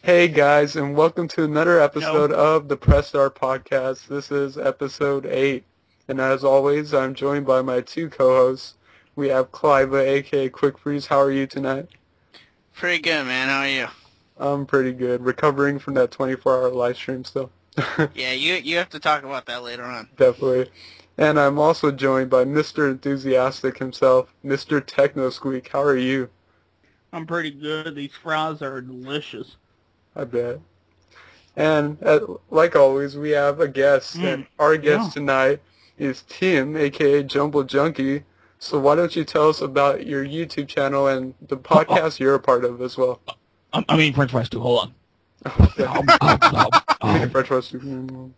Hey guys, and welcome to another episode of the Press Start Podcast. This is episode 8, and as always, I'm joined by my two co-hosts. We have Clive, aka Quick Freeze. How are you tonight? Pretty good, man. How are you? I'm pretty good. Recovering from that 24-hour live stream still. Yeah, you have to talk about that later on. Definitely. And I'm also joined by Mr. Enthusiastic himself, MrTechnosqueek. How are you? I'm pretty good. These fries are delicious. I bet. And like always, we have a guest, and our guest tonight is Tim, aka Jumblejunkie. So why don't you tell us about your YouTube channel and the podcast you're a part of as well? I'm eating French fries too. Hold on. French fries too.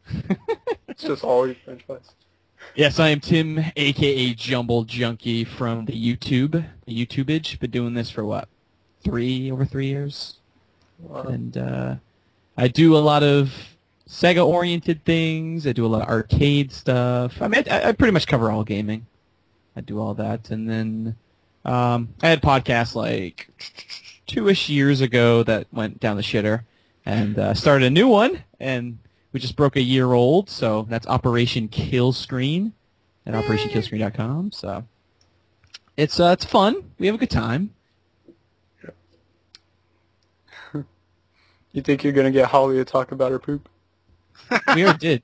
It's just always French fries. Yes, I am Tim, aka Jumblejunkie from the YouTubeage. Been doing this for what? Over 3 years. Wow. And I do a lot of Sega-oriented things. I do a lot of arcade stuff. I mean, I pretty much cover all gaming. I do all that. And then I had podcasts like 2-ish years ago that went down the shitter. And started a new one, and we just broke a year old. So that's Operation Killscreen at OperationKillscreen.com. So it's fun. We have a good time. You think you're going to get Holly to talk about her poop? We already did.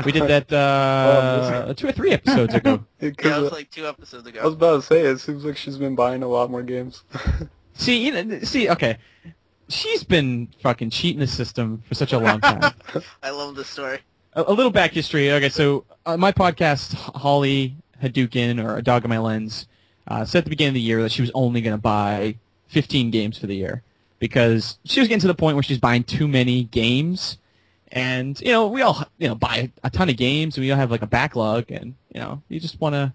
We did that 2 or 3 episodes ago. Yeah, it was like 2 episodes ago. I was about to say, it seems like she's been buying a lot more games. Okay. She's been fucking cheating the system for such a long time. I love this story. A little back history. Okay, so my podcast, Holly Hadouken, or A Dog in My Lens, said at the beginning of the year that she was only going to buy 15 games for the year, because she was getting to the point where she's buying too many games. And, we all, buy a ton of games, and we all have, like, a backlog, and, you just want to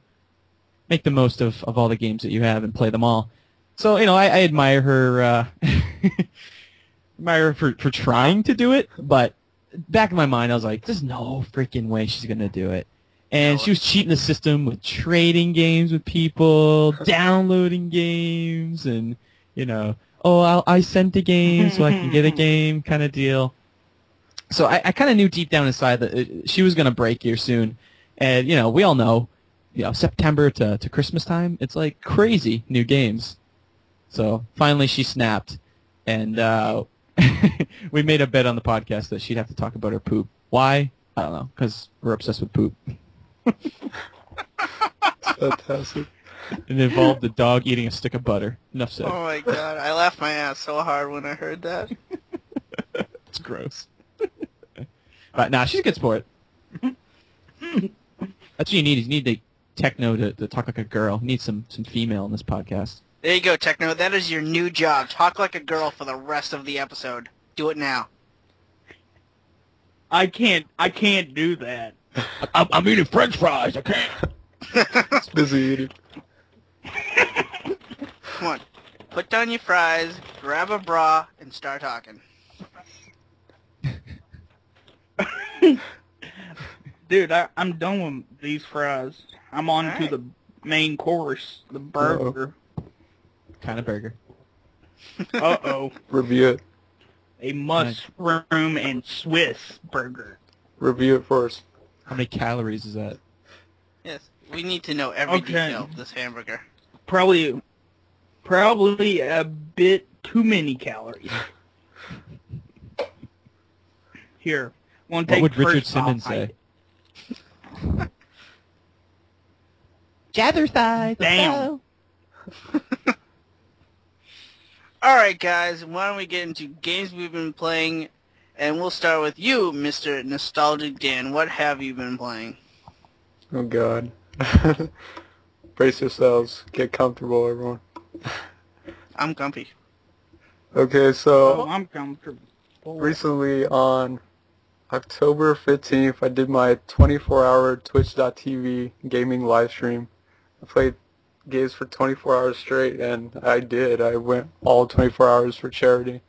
make the most of all the games that you have and play them all. So, I admire her, for trying to do it, but back in my mind, I was like, there's no freaking way she's going to do it. And she was cheating the system with trading games with people, downloading games, and, I sent a game so I can get a game kind of deal. So I kind of knew deep down inside that she was going to break here soon. And, we all know, September to Christmas time, it's like crazy new games. So finally she snapped, and we made a bet on the podcast that she'd have to talk about her poop. Why? I don't know, because we're obsessed with poop. Fantastic. It involved the dog eating a stick of butter. Enough said. Oh my god, I laughed my ass so hard when I heard that. It's gross. But nah, she's a good sport. That's what you need. You need the techno to talk like a girl. You need some female in this podcast. There you go, Techno. That is your new job. Talk like a girl for the rest of the episode. Do it now. I can't do that. I'm eating French fries. I can't. It's busy eating. Come on. Put down your fries, grab a bra, and start talking. Dude, I'm done with these fries. I'm on to the main course, the burger. Kind of burger. Uh-oh. Review it. A mushroom and Swiss burger. Review it first. How many calories is that? Yes, we need to know every detail of this hamburger. Probably a bit too many calories. Here. What would Richard Simmons say? Jatherthigh. Damn. Alright guys, why don't we get into games we've been playing, and we'll start with you, Mr. Nostalgic Dan. What have you been playing? Oh god. Brace yourselves. Get comfortable, everyone. I'm comfy. Okay, so I'm comfortable. Recently on October 15th, I did my 24-hour Twitch.tv gaming live stream. I played games for 24 hours straight, and I did. I went all 24 hours for charity.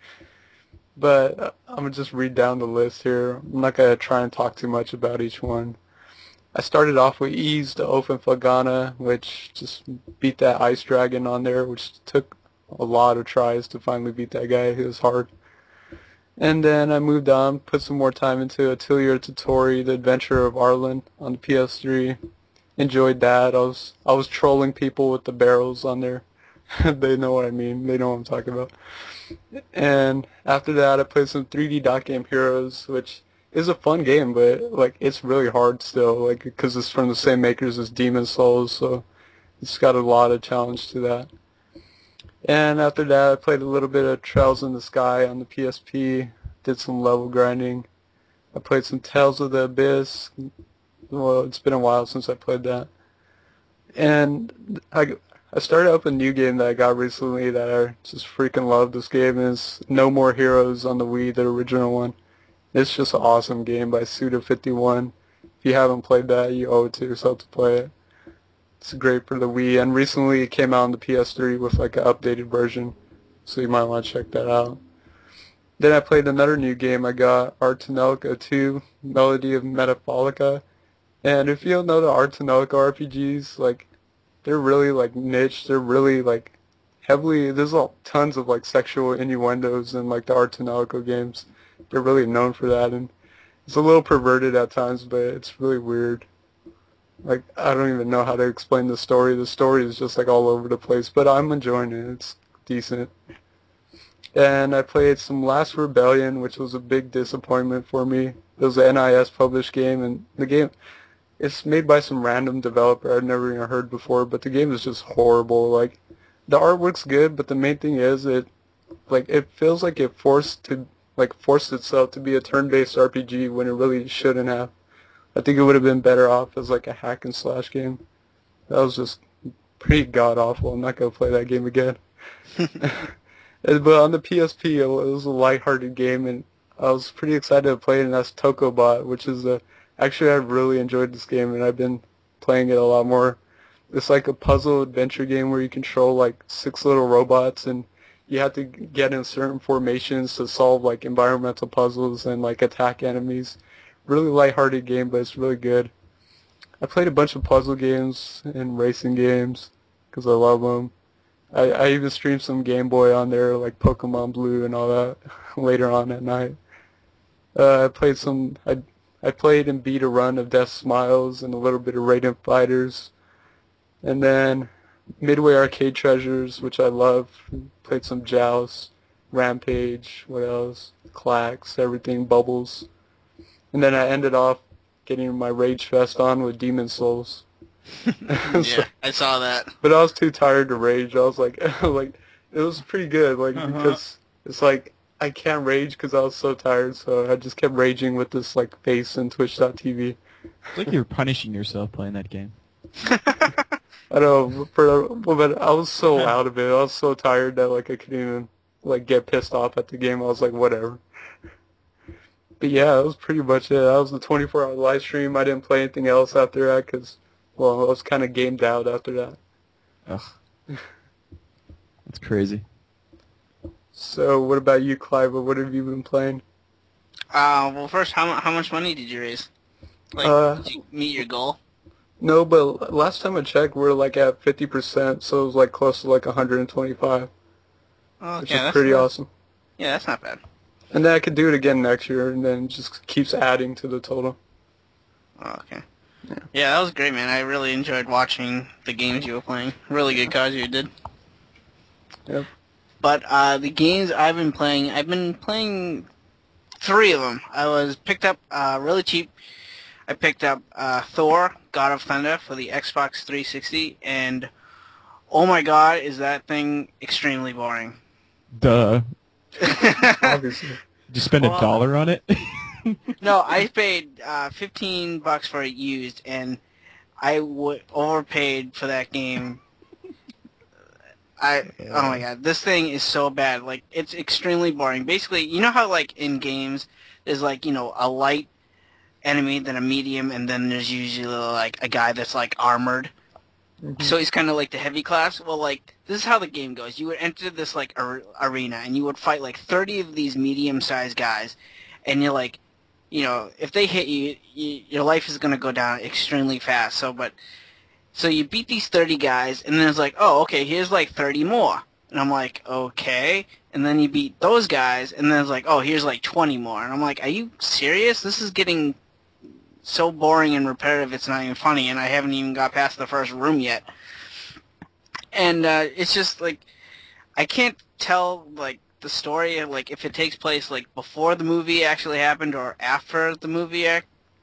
But I'm going to just read down the list here. I'm not going to try and talk too much about each one. I started off with Ease the Open Flagana, which just beat that ice dragon on there, which took a lot of tries to finally beat that guy. It was hard. And then I moved on, put some more time into Atelier Tutori, The Adventure of Arlen on the PS3. Enjoyed that. I was trolling people with the barrels on there. They know what I mean. They know what I'm talking about. And after that, I played some 3D Dot Game Heroes, which is a fun game, but like it's really hard still, like because it's from the same makers as Demon Souls, so it's got a lot of challenge to that. And after that, I played a little bit of Trails in the Sky on the PSP, did some level grinding. I played some Tales of the Abyss. Well, it's been a while since I played that. And I started up a new game that I got recently that I just freaking love. This game is No More Heroes on the Wii, the original one. It's just an awesome game by Suda51. If you haven't played that, you owe it to yourself to play it. It's great for the Wii, and recently it came out on the PS3 with like an updated version, so you might want to check that out. Then I played another new game I got, Artanelica 2, Melody of Metapholica. And if you don't know the Artanelica RPGs, like, they're really like niche, they're really like heavily, there's tons of like sexual innuendos in like the Artanelica games. They're really known for that, and it's a little perverted at times, but it's really weird. Like, I don't even know how to explain the story. The story is just like all over the place, but I'm enjoying it. It's decent. And I played some Last Rebellion, which was a big disappointment for me. It was an NIS published game, and the game, it's made by some random developer I'd never even heard before, but the game is just horrible. Like, the artwork's good, but the main thing is it feels like it forced itself to be a turn-based RPG when it really shouldn't have. I think it would have been better off as like a hack and slash game. That was just pretty god awful. I'm not gonna play that game again. But on the PSP, it was a lighthearted game, and I was pretty excited to play it. And that's Tokobot, which is actually I really enjoyed this game, and I've been playing it a lot more. It's like a puzzle adventure game where you control like 6 little robots, and you have to get in certain formations to solve like environmental puzzles and like attack enemies. Really lighthearted game, but it's really good. I played a bunch of puzzle games and racing games because I love them. I even streamed some Game Boy on there, like Pokemon Blue and all that, later on at night. I played and beat a run of Death Smiles and a little bit of Radiant Fighters. And then Midway Arcade Treasures, which I love. Played some Joust, Rampage, what else? Clax, everything, Bubbles. And then I ended off getting my Rage Fest on with Demon Souls. Yeah, I saw that. But I was too tired to rage. I was like, it was pretty good, like because it's like I can't rage because I was so tired, so I just kept raging with this like face and Twitch.tv. It's like you were punishing yourself playing that game. I don't know, but I was so out of it. I was so tired that like I couldn't even like get pissed off at the game. I was like, whatever. But yeah, that was pretty much it. That was the 24-hour live stream. I didn't play anything else after that because, well, I was kind of gamed out after that. Ugh. That's crazy. So what about you, Clive? What have you been playing? Well, first, how much money did you raise? Like, did you meet your goal? No, but last time I checked, we're like at 50%, so it was like close to like 125, Oh, which okay, is pretty awesome. Yeah, that's not bad. And then I could do it again next year, and then just keeps adding to the total. Oh, okay. Yeah, that was great, man. I really enjoyed watching the games you were playing. Really good cards you did. Yep. But the games I've been playing 3 of them. I was picked up really cheap. I picked up Thor, God of Thunder for the Xbox 360, and oh my god, is that thing extremely boring. Duh. Obviously. Did you spend $1 on it? No, I paid $15 for it used, and I overpaid for that game. Oh my god, this thing is so bad. Like, it's extremely boring. Basically, you know how like in games there's like, you know, a light enemy, then a medium, and then there's usually like a guy that's like armored. So he's kind of like the heavy class. Well, like, this is how the game goes. You would enter this like arena, and you would fight like 30 of these medium-sized guys, and you're like, you know, if they hit you, your life is gonna go down extremely fast. So you beat these 30 guys, and then it's like, oh, okay, here's like 30 more. And I'm like, okay. and then you beat those guys, and then it's like, oh, here's like 20 more. And I'm like, are you serious? This is getting so boring and repetitive, it's not even funny, and I haven't even got past the first room yet. And it's just like, I can't tell like the story, like if it takes place like before the movie actually happened or after the movie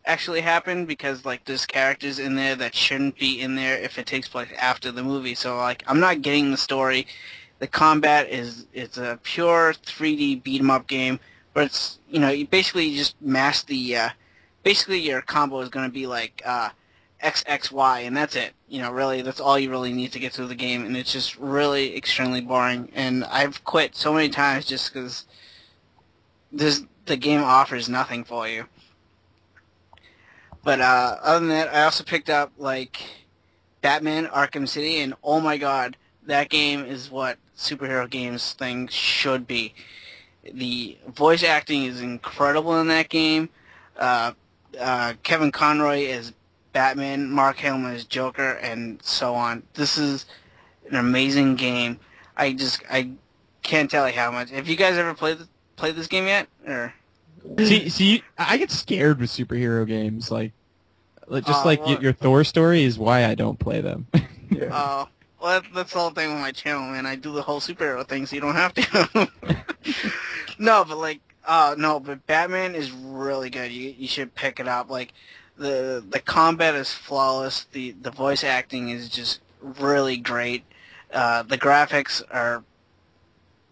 actually happened, because like there's characters in there that shouldn't be in there if it takes place after the movie. So like I'm not getting the story. The combat it's a pure 3D beat 'em up game, but it's, you know, you basically just mash the basically your combo is going to be like X, X, Y, and that's it. You know, really, that's all you really need to get through the game, and it's just really extremely boring. And I've quit so many times just because the game offers nothing for you. But other than that, I also picked up, like, Batman Arkham City, and oh my god, that game is what superhero games things should be. The voice acting is incredible in that game. Kevin Conroy is Batman, Mark Hamill is Joker, and so on. This is an amazing game. I can't tell you how much. Have you guys ever played this game yet? Or See, I get scared with superhero games. Like just well, your Thor story is why I don't play them. Yeah. oh, well, that's the whole thing with my channel, man. I do the whole superhero thing, so you don't have to. No, but like, no, but Batman is really good. You should pick it up. Like, the combat is flawless. The voice acting is just really great. The graphics are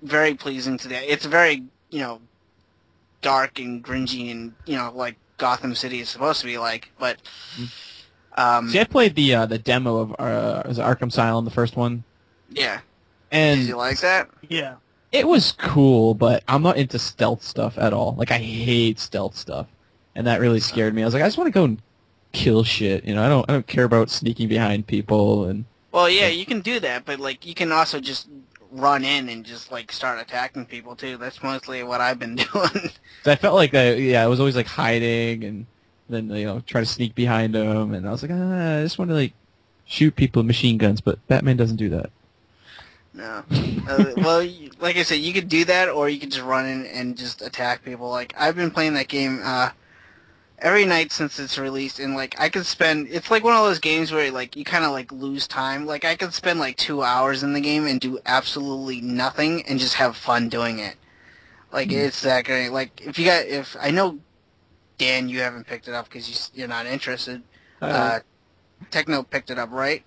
very pleasing to the. It's very, you know, dark and grungy and, you know, like Gotham City is supposed to be like. But See, I played the demo of was it Arkham Asylum, the first one. yeah. And Did you like that? yeah, it was cool, but I'm not into stealth stuff at all. Like, I hate stealth stuff, and that really scared me. I was like, I just want to go and kill shit. You know, I don't care about sneaking behind people and. Well, yeah, you can do that, but like you can also just run in and just like start attacking people too. That's mostly what I've been doing. So I felt like I was always like hiding and then, you know, try to sneak behind them, and I was like, I just want to like shoot people with machine guns, but Batman doesn't do that. No. Well, like I said, you could do that, or you could just run in and just attack people. Like, I've been playing that game every night since it's released, and like I could spend. It's like one of those games where like you kind of like lose time. Like, I could spend like 2 hours in the game and do absolutely nothing and just have fun doing it. Like, it's that great. Like, if I know, Dan, you haven't picked it up because you're not interested. Techno picked it up, right?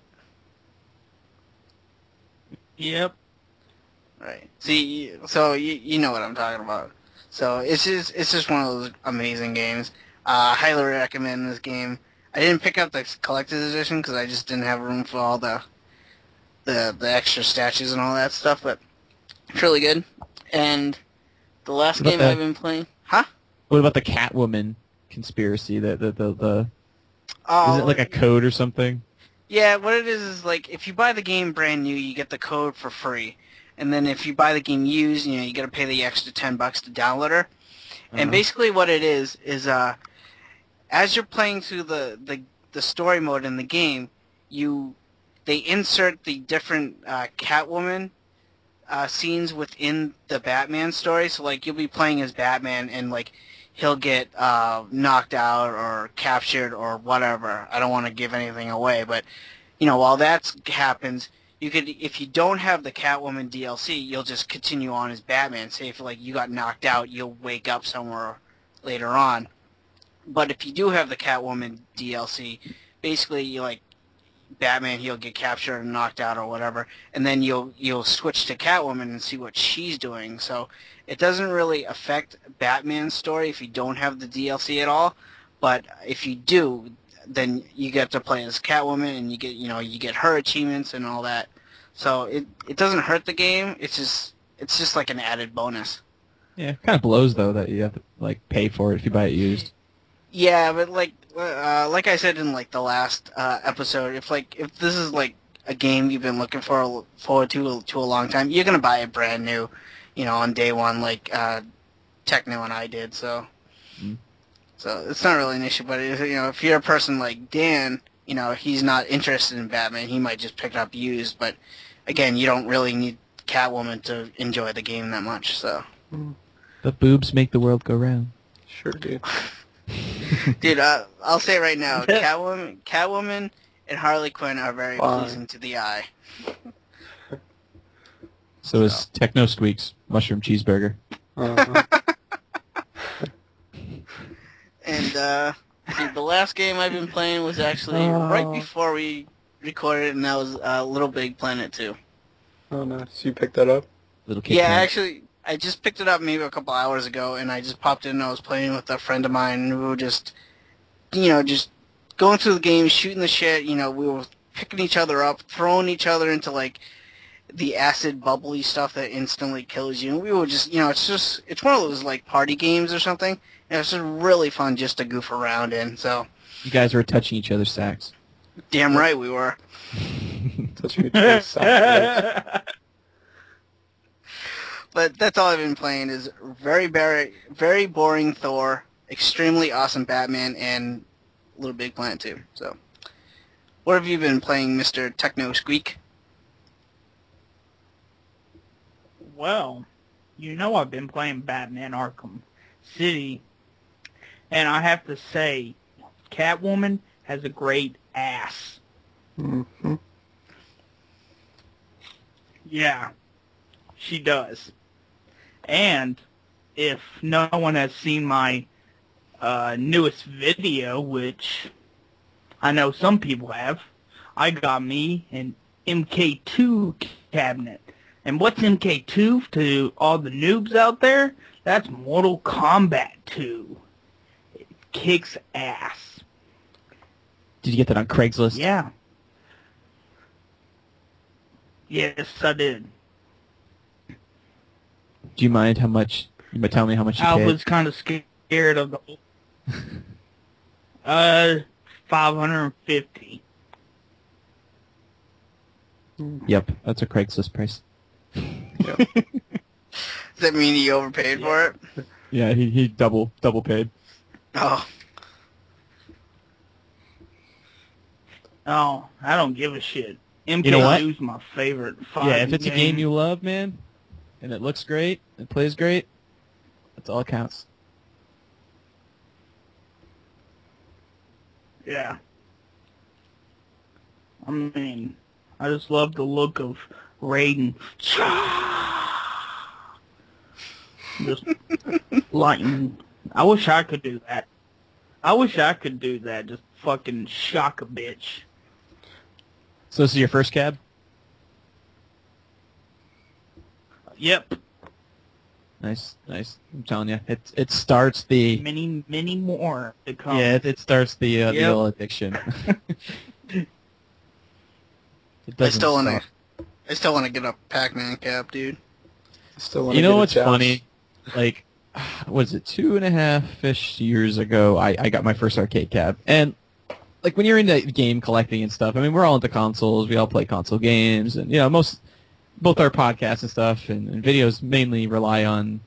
Yep. Right. See, so you know what I'm talking about. So it's just one of those amazing games. I highly recommend this game. I didn't pick up the collector's edition because I just didn't have room for all the extra statues and all that stuff. But it's really good. And the last game I've been playing, huh? What about the Catwoman conspiracy? Is it like a code or something? Yeah, what it is like if you buy the game brand new, you get the code for free, and then if you buy the game used, you know, you got to pay the extra $10 to download her. And basically, what it is as you're playing through the story mode in the game, they insert the different Catwoman scenes within the Batman story. So like you'll be playing as Batman, and like he'll get knocked out or captured or whatever. I don't want to give anything away, but you know, while that happens, you could, if you don't have the Catwoman DLC, you'll just continue on as Batman. Say if like you got knocked out, you'll wake up somewhere later on. But if you do have the Catwoman DLC, basically you like Batman, he'll get captured and knocked out or whatever, and then you'll switch to Catwoman and see what she's doing. So it doesn't really affect Batman's story if you don't have the DLC at all, but if you do, then you get to play as Catwoman, and you get her achievements and all that. So it doesn't hurt the game. It's just like an added bonus. Yeah, it kind of blows though that you have to like pay for it if you buy it used. Yeah, but like I said in like the last episode, if this is like a game you've been looking forward to a long time, you're gonna buy it brand new, you know, on day one, like Techno and I did. So, so it's not really an issue. But you know, if you're a person like Dan, you know, he's not interested in Batman, he might just pick it up used. But again, you don't really need Catwoman to enjoy the game that much. So, The boobs make the world go round. Sure, dude. dude, I'll say it right now, Catwoman and Harley Quinn are very pleasing to the eye. So is Technosqueek's mushroom cheeseburger. And dude, the last game I've been playing was actually right before we recorded, and that was Little Big Planet 2. Oh, nice. You picked that up? Little Kit Yeah, Kat. actually, I just picked it up maybe a couple hours ago, and I just popped in and I was playing with a friend of mine, and we were just, just going through the game, shooting the shit, we were picking each other up, throwing each other into, like, the acid bubbly stuff that instantly kills you, and we were just, it's one of those, like, party games or something, and it's just really fun just to goof around in, so. You guys were touching each other's sacks. Damn right we were. Touching each other's sacks. But that's all I've been playing is very boring Thor, extremely awesome Batman, and Little Big Planet 2. So, what have you been playing, Mr. TechnosqueK? Well, I've been playing Batman Arkham City, and I have to say, Catwoman has a great ass. Mm-hmm. Yeah, she does. And if no one has seen my newest video, which I know some people have, I got me an MK2 cabinet. And what's MK2 to all the noobs out there? That's Mortal Kombat 2. It kicks ass. Did you get that on Craigslist? Yeah. Yes, I did. Do you mind how much? You might tell me how much you I paid. was kind of scared of the... 550. Yep, that's a Craigslist price. Yep. Does that mean you overpaid for it? Yeah, he double paid. Oh. Oh, I don't give a shit. MK2 You know what? is my favorite Yeah, if it's a game you love, man, and it looks great, it plays great, that's all that counts. Yeah. I mean, I just love the look of Raiden. Just lightning. I wish I could do that. Just fucking shock a bitch. So this is your first cab? Yep. Nice. I'm telling you, it starts the Many more to come. yeah, it starts the old addiction. It I doesn't still stop. want to get a Pac-Man cap, dude. Still wanna You get know a what's joust. funny? Like, was it 2.5-ish years ago? I got my first arcade cab, and like when you're into game collecting and stuff, I mean, we're all into consoles. We all play console games, and both our podcasts and stuff and videos mainly rely on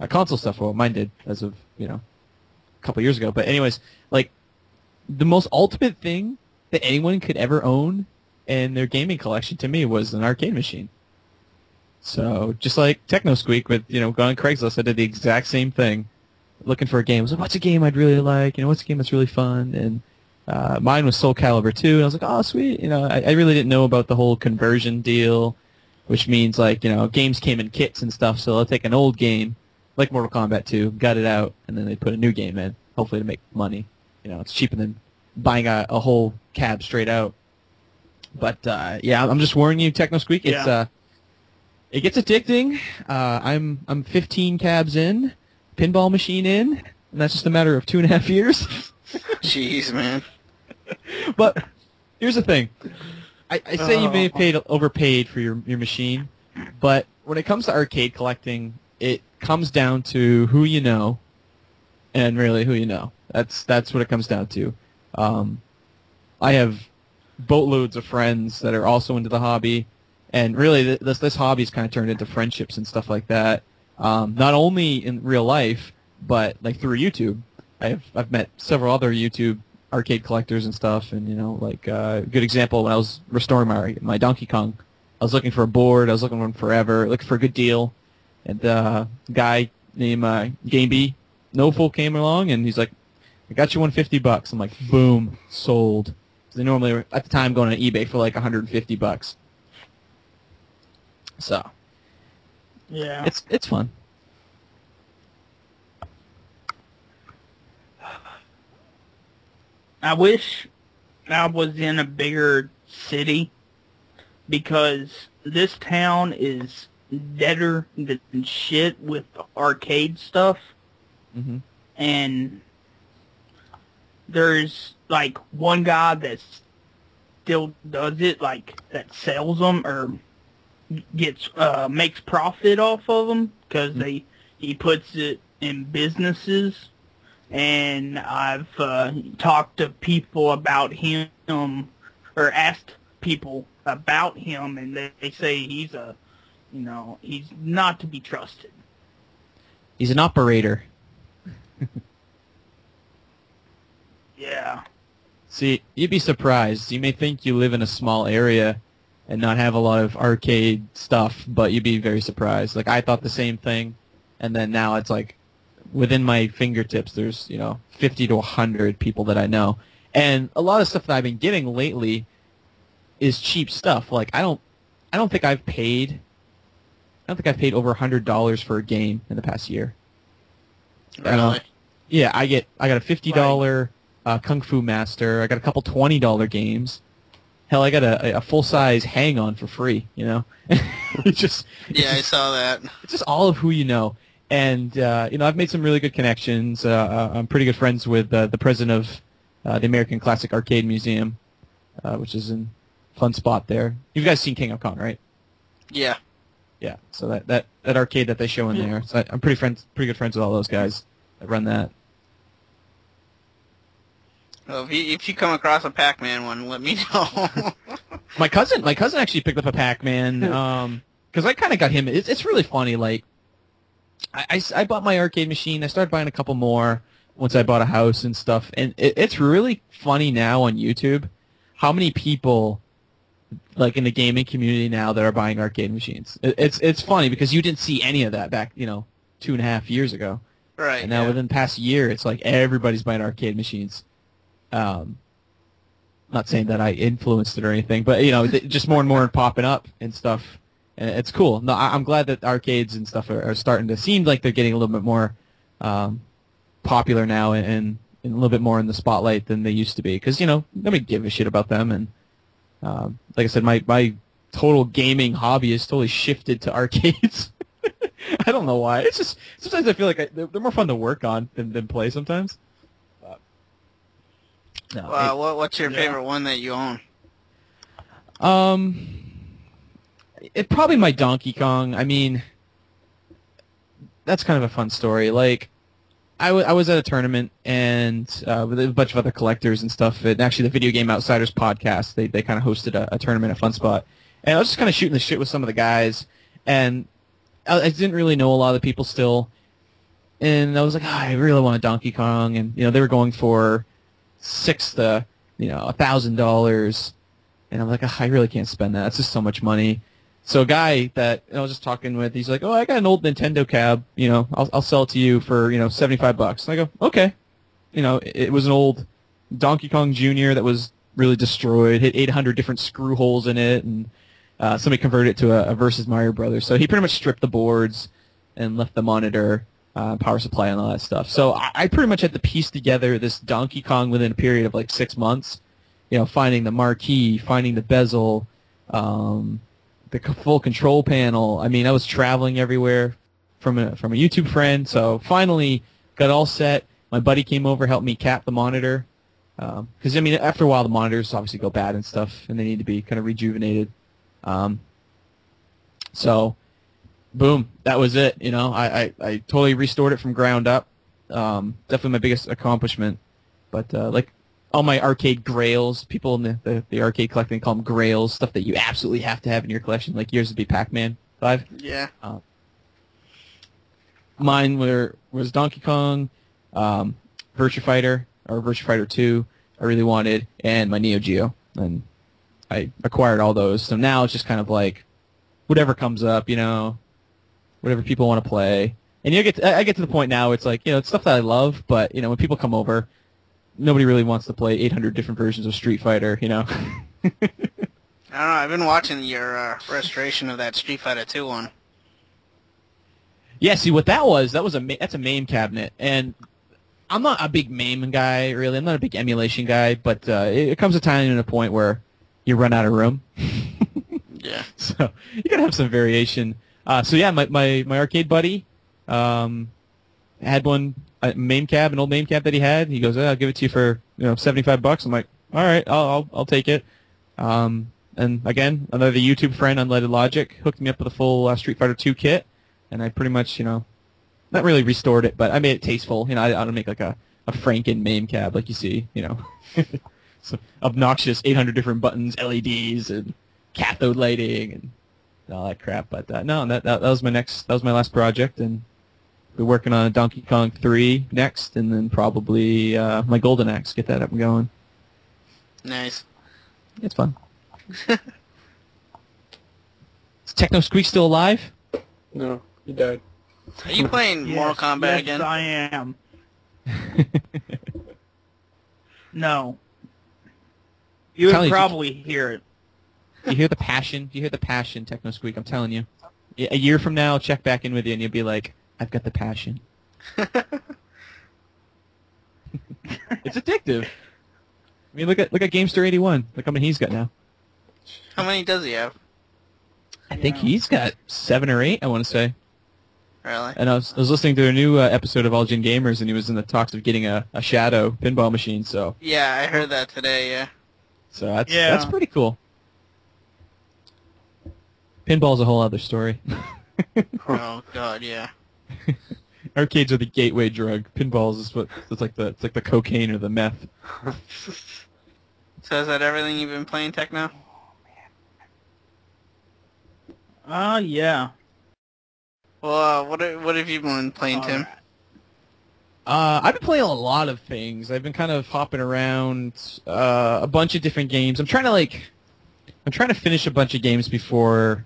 console stuff. Well, mine did as of a couple years ago. But anyways, like the most ultimate thing that anyone could ever own in their gaming collection to me was an arcade machine. So just like TechnosqueK with going on Craigslist, I did the exact same thing, looking for a game. I was like, what's a game I'd really like? What's a game that's really fun? And mine was Soul Calibur 2, and I was like, oh sweet. I really didn't know about the whole conversion deal, which means like games came in kits and stuff. So they'll take an old game like Mortal Kombat 2, gut it out, and then they put a new game in, hopefully to make money. It's cheaper than buying a whole cab straight out. But yeah, I'm just warning you, TechnosqueK. Yeah. It gets addicting. I'm 15 cabs in, pinball machine in, and that's just a matter of 2.5 years. Jeez, man. But here's the thing. I say you may have overpaid for your machine, but when it comes to arcade collecting, it comes down to who you know, and really who you know. That's what it comes down to. I have boatloads of friends that are also into the hobby, and really this hobby's kind of turned into friendships and stuff like that. Not only in real life, but like through YouTube. I've met several other YouTube arcade collectors and stuff, and like a good example, when I was restoring my Donkey Kong I was looking for a board. I was looking for one forever, looking for a good deal. And a guy named GameBee Noful came along, and he's like, I got you $150. I'm like, boom, sold. They normally were, at the time, going on eBay for like $150. So, Yeah. it's fun. I wish I was in a bigger city, because this town is deader than shit with arcade stuff. Mm-hmm. And there's like one guy that still does it, like that sells them or gets makes profit off of them, because he puts it in businesses. And I've talked to people about him, or asked people about him, and they say he's he's not to be trusted. He's an operator. Yeah. See, you'd be surprised. You may think you live in a small area and not have a lot of arcade stuff, but you'd be very surprised. Like, I thought the same thing, and then now it's like, within my fingertips, there's 50 to 100 people that I know, and a lot of stuff that I've been getting lately is cheap stuff. Like I don't think I've paid over $100 for a game in the past year. Really? Yeah, I got a $50 Kung Fu Master. I got a couple $20 games. Hell, I got a full size Hang On for free. It's just I saw that. It's just all of who you know. And, I've made some really good connections. I'm pretty good friends with the president of the American Classic Arcade Museum, which is in a fun spot there. You guys seen King of Kong, right? Yeah. Yeah, so that arcade that they show in there. So I'm pretty good friends with all those guys that run that. Well, if you come across a Pac-Man one, let me know. My cousin actually picked up a Pac-Man, because I kind of got him. It's really funny, like, I bought my arcade machine. I started buying a couple more once I bought a house and stuff. And it's really funny now on YouTube how many people, like, in the gaming community now that are buying arcade machines. It's funny because you didn't see any of that back, 2.5 years ago. Right. And now within the past year, it's like everybody's buying arcade machines. Not saying that I influenced it or anything, but, just more and more popping up and stuff. And it's cool. No, I'm glad that arcades and stuff are starting to seem like they're getting a little bit more popular now and a little bit more in the spotlight than they used to be. Because, nobody gives a shit about them. And like I said, my total gaming hobby has totally shifted to arcades. I don't know why. It's just, sometimes I feel like they're more fun to work on than play sometimes. What's your favorite one that you own? It probably my Donkey Kong. I mean, that's kind of a fun story. Like, I was at a tournament and with a bunch of other collectors and stuff. And actually, the Video Game Outsiders podcast, they kind of hosted a tournament at Fun Spot. And I was just kind of shooting the shit with some of the guys. And I didn't really know a lot of the people still. And I was like, I really want a Donkey Kong. And, they were going for $600 to, $1,000. And I'm like, I really can't spend that. That's just so much money. So a guy that I was just talking with, he's like, I got an old Nintendo cab, I'll sell it to you for, $75. And I go, okay. It was an old Donkey Kong Jr. that was really destroyed, hit 800 different screw holes in it, and somebody converted it to a Versus Mario Brothers. So he pretty much stripped the boards and left the monitor, power supply, and all that stuff. So I pretty much had to piece together this Donkey Kong within a period of like 6 months, finding the marquee, finding the bezel, the full control panel. I mean, I was traveling everywhere from a YouTube friend. So finally got all set. My buddy came over, helped me cap the monitor. Because, after a while, the monitors obviously go bad and stuff, and they need to be kind of rejuvenated. So, boom, that was it. I totally restored it from ground up. Definitely my biggest accomplishment. But, like, all my arcade grails, people in the arcade collecting call them grails, stuff that you absolutely have to have in your collection. Like yours would be Pac-Man 5. Yeah. Mine was Donkey Kong, Virtua Fighter, or Virtua Fighter 2, I really wanted, and my Neo Geo. And I acquired all those. So now it's just kind of like whatever comes up, whatever people want to play. And I get to the point now, it's like, it's stuff that I love, but, when people come over, nobody really wants to play 800 different versions of Street Fighter, I don't know, I've been watching your restoration of that Street Fighter 2 one. Yeah, see, what that's a MAME cabinet, and I'm not a big MAME guy, really. I'm not a big emulation guy, but it comes a time and a point where you run out of room. Yeah. So you gotta have some variation. So yeah, my arcade buddy had one MAME cab, an old MAME cab that he had. He goes, "I'll give it to you for $75." I'm like, "All right, I'll take it." And again, another YouTube friend, Unleaded Logic, hooked me up with a full Street Fighter 2 kit, and I pretty much not really restored it, but I made it tasteful. I don't make like a Franken MAME cab like you see. So obnoxious 800 different buttons, LEDs, and cathode lighting, and all that crap. But no, that was my last project, and we're working on a Donkey Kong 3 next, and then probably my Golden Axe, get that up and going. Nice. It's fun. Is Technosqueek still alive? No, he died. Are you playing Mortal Kombat again? Yes, I am. No. You would probably hear it. You hear the passion? You hear the passion, TechnoSqueek, I'm telling you. A year from now, I'll check back in with you, and you'll be like, I've got the passion. It's addictive. I mean, look at Gamester81. Look how many he's got now. How many does he have? I think he's got 7 or 8, I want to say. Really? And I was listening to a new episode of All Gen Gamers, and he was in the talks of getting a Shadow pinball machine. So yeah, I heard that today. Yeah. So that's pretty cool. Pinball's a whole other story. Oh God, yeah. Arcades are the gateway drug. Pinballs is it's like the cocaine or the meth. So is that everything you've been playing, Techno? Yeah. Well, what have you been playing, Tim? I've been playing a lot of things. I've been kind of hopping around a bunch of different games. I'm trying to finish a bunch of games before,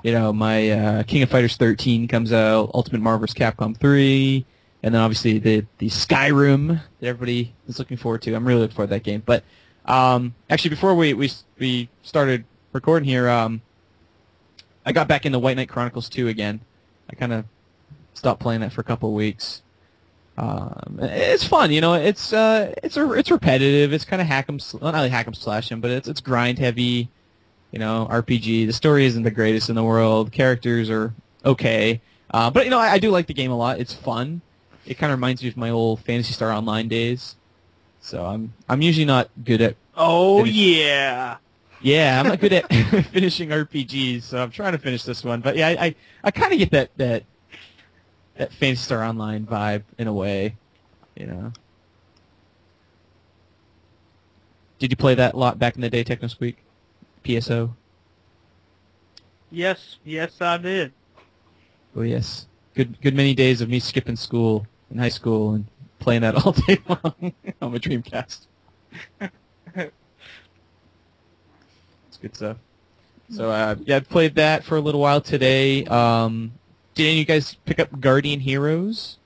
my King of Fighters 13 comes out, Ultimate Marvel vs. Capcom 3, and then obviously the Skyrim that everybody is looking forward to. I'm really looking forward to that game. But actually, before we started recording here, I got back into White Knight Chronicles 2 again. I kind of stopped playing that for a couple of weeks. It's fun, It's repetitive. It's kind of not really hack 'em slash 'em, but it's grind heavy, RPG. The story isn't the greatest in the world. Characters are okay, but I do like the game a lot. It's fun. It kind of reminds me of my old Phantasy Star Online days. So I'm usually not good at. Oh yeah. Yeah, I'm not good at finishing RPGs, so I'm trying to finish this one. But yeah, I kind of get that Phantasy Star Online vibe in a way, Did you play that a lot back in the day, TechnoSqueek? PSO? Yes, I did. Oh yes. Good many days of me skipping school in high school and playing that all day long on my Dreamcast. Good stuff. So I played that for a little while today. Did any of you guys pick up Guardian Heroes?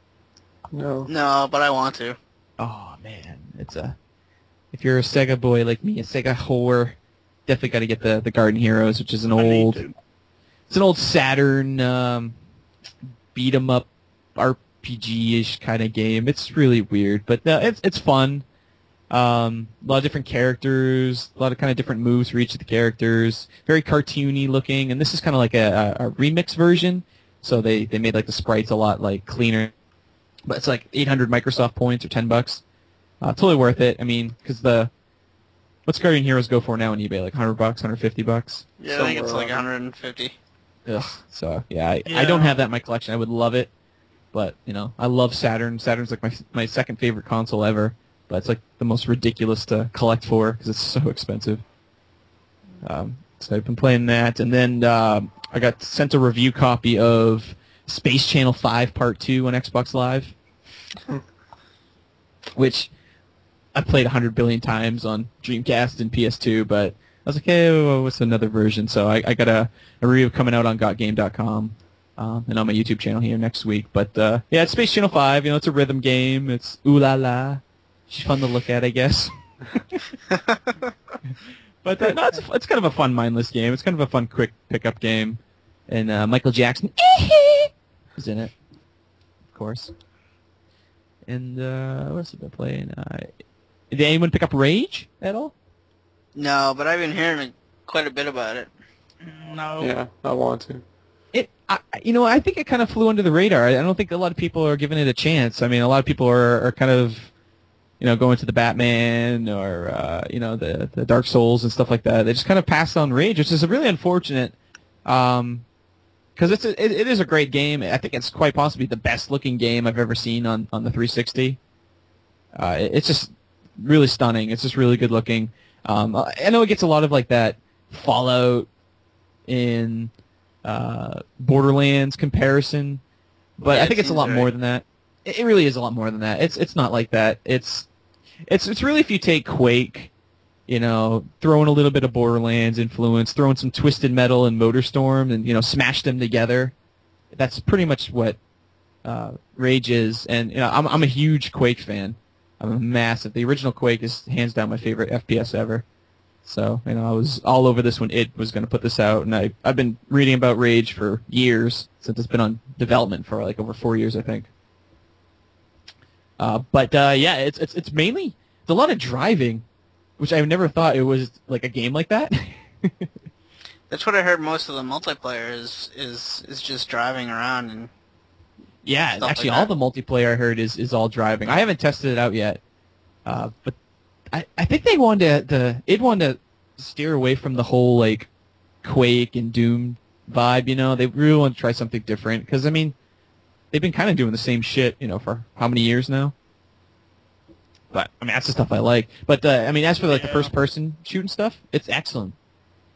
No. No, but I want to. Oh man, if you're a Sega boy like me, a Sega whore, definitely got to get the Guardian Heroes, which is an old Saturn beat 'em up RPG-ish kind of game. It's really weird, but it's fun. A lot of different characters, a lot of kind of different moves for each of the characters. Very cartoony looking, and this is kind of like a remix version. So they made like the sprites a lot like cleaner, but it's like 800 Microsoft points or $10. Totally worth it. I mean, because what's Guardian Heroes go for now on eBay? Like $100, $150? Yeah, I think it's like 150. Ugh. So yeah, I don't have that in my collection. I would love it, but I love Saturn. Saturn's like my second favorite console ever. But it's like the most ridiculous to collect for because it's so expensive. So I've been playing that, and then I got sent a review copy of Space Channel 5 Part 2 on Xbox Live, which I've played 100 billion times on Dreamcast and PS2, but was like, hey, what's another version? So I got a review coming out on gotgame.com and on my YouTube channel here next week. But yeah, it's Space Channel 5. You know, it's a rhythm game. It's ooh la la. She's fun to look at, I guess. But no, it's kind of a fun mindless game. It's kind of a fun quick pickup game. And Michael Jackson is in it, of course. And what else have I been playing? Did anyone pick up Rage at all? No, but I've been hearing quite a bit about it. No. Yeah, I want to. I think it kind of flew under the radar. I don't think a lot of people are giving it a chance. I mean, a lot of people are kind of, going to the Batman or, the Dark Souls and stuff like that. They just kind of passed on Rage, which is really unfortunate. Because it is a great game. I think it's quite possibly the best looking game I've ever seen on the 360. It's just really stunning. It's just really good looking. I know it gets a lot of like that Fallout in Borderlands comparison, but Yeah, I think it's a lot right. more than that. It really is a lot more than that. It's not like that. It's really if you take Quake, throw in a little bit of Borderlands influence, throw in some Twisted Metal and MotorStorm, and smash them together. That's pretty much what Rage is. And I'm a huge Quake fan. I'm a massive. The original Quake is hands down my favorite FPS ever. So I was all over this when it was going to put this out, and I've been reading about Rage for years since it's been on development for like over 4 years, I think. But yeah, it's mainly a lot of driving, which I never thought it was like a game like that. That's what I heard. Most of the multiplayer is just driving around and Yeah, stuff actually, like all that. the multiplayer I heard is all driving. I haven't tested it out yet, but I think they wanted to steer away from the whole like Quake and Doom vibe. They really want to try something different because I mean, they've been kind of doing the same shit, for how many years now. But I mean, that's the stuff I like. But I mean, as for like the first person shooting stuff, it's excellent.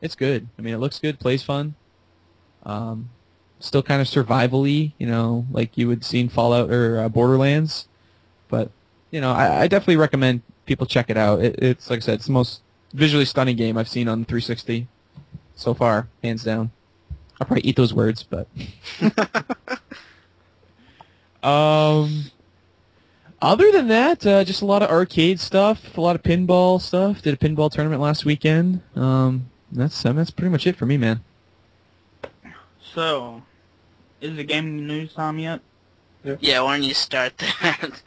It's good. I mean, it looks good, plays fun. Still kind of survival-y, like you would see in Fallout or Borderlands. But, I definitely recommend people check it out. It's, like I said, it's the most visually stunning game I've seen on the 360 so far, hands down. I'll probably eat those words, but... Other than that, just a lot of arcade stuff, a lot of pinball stuff. Did a pinball tournament last weekend. That's pretty much it for me, man. So, is the gaming news time yet? Yeah, why don't you start that?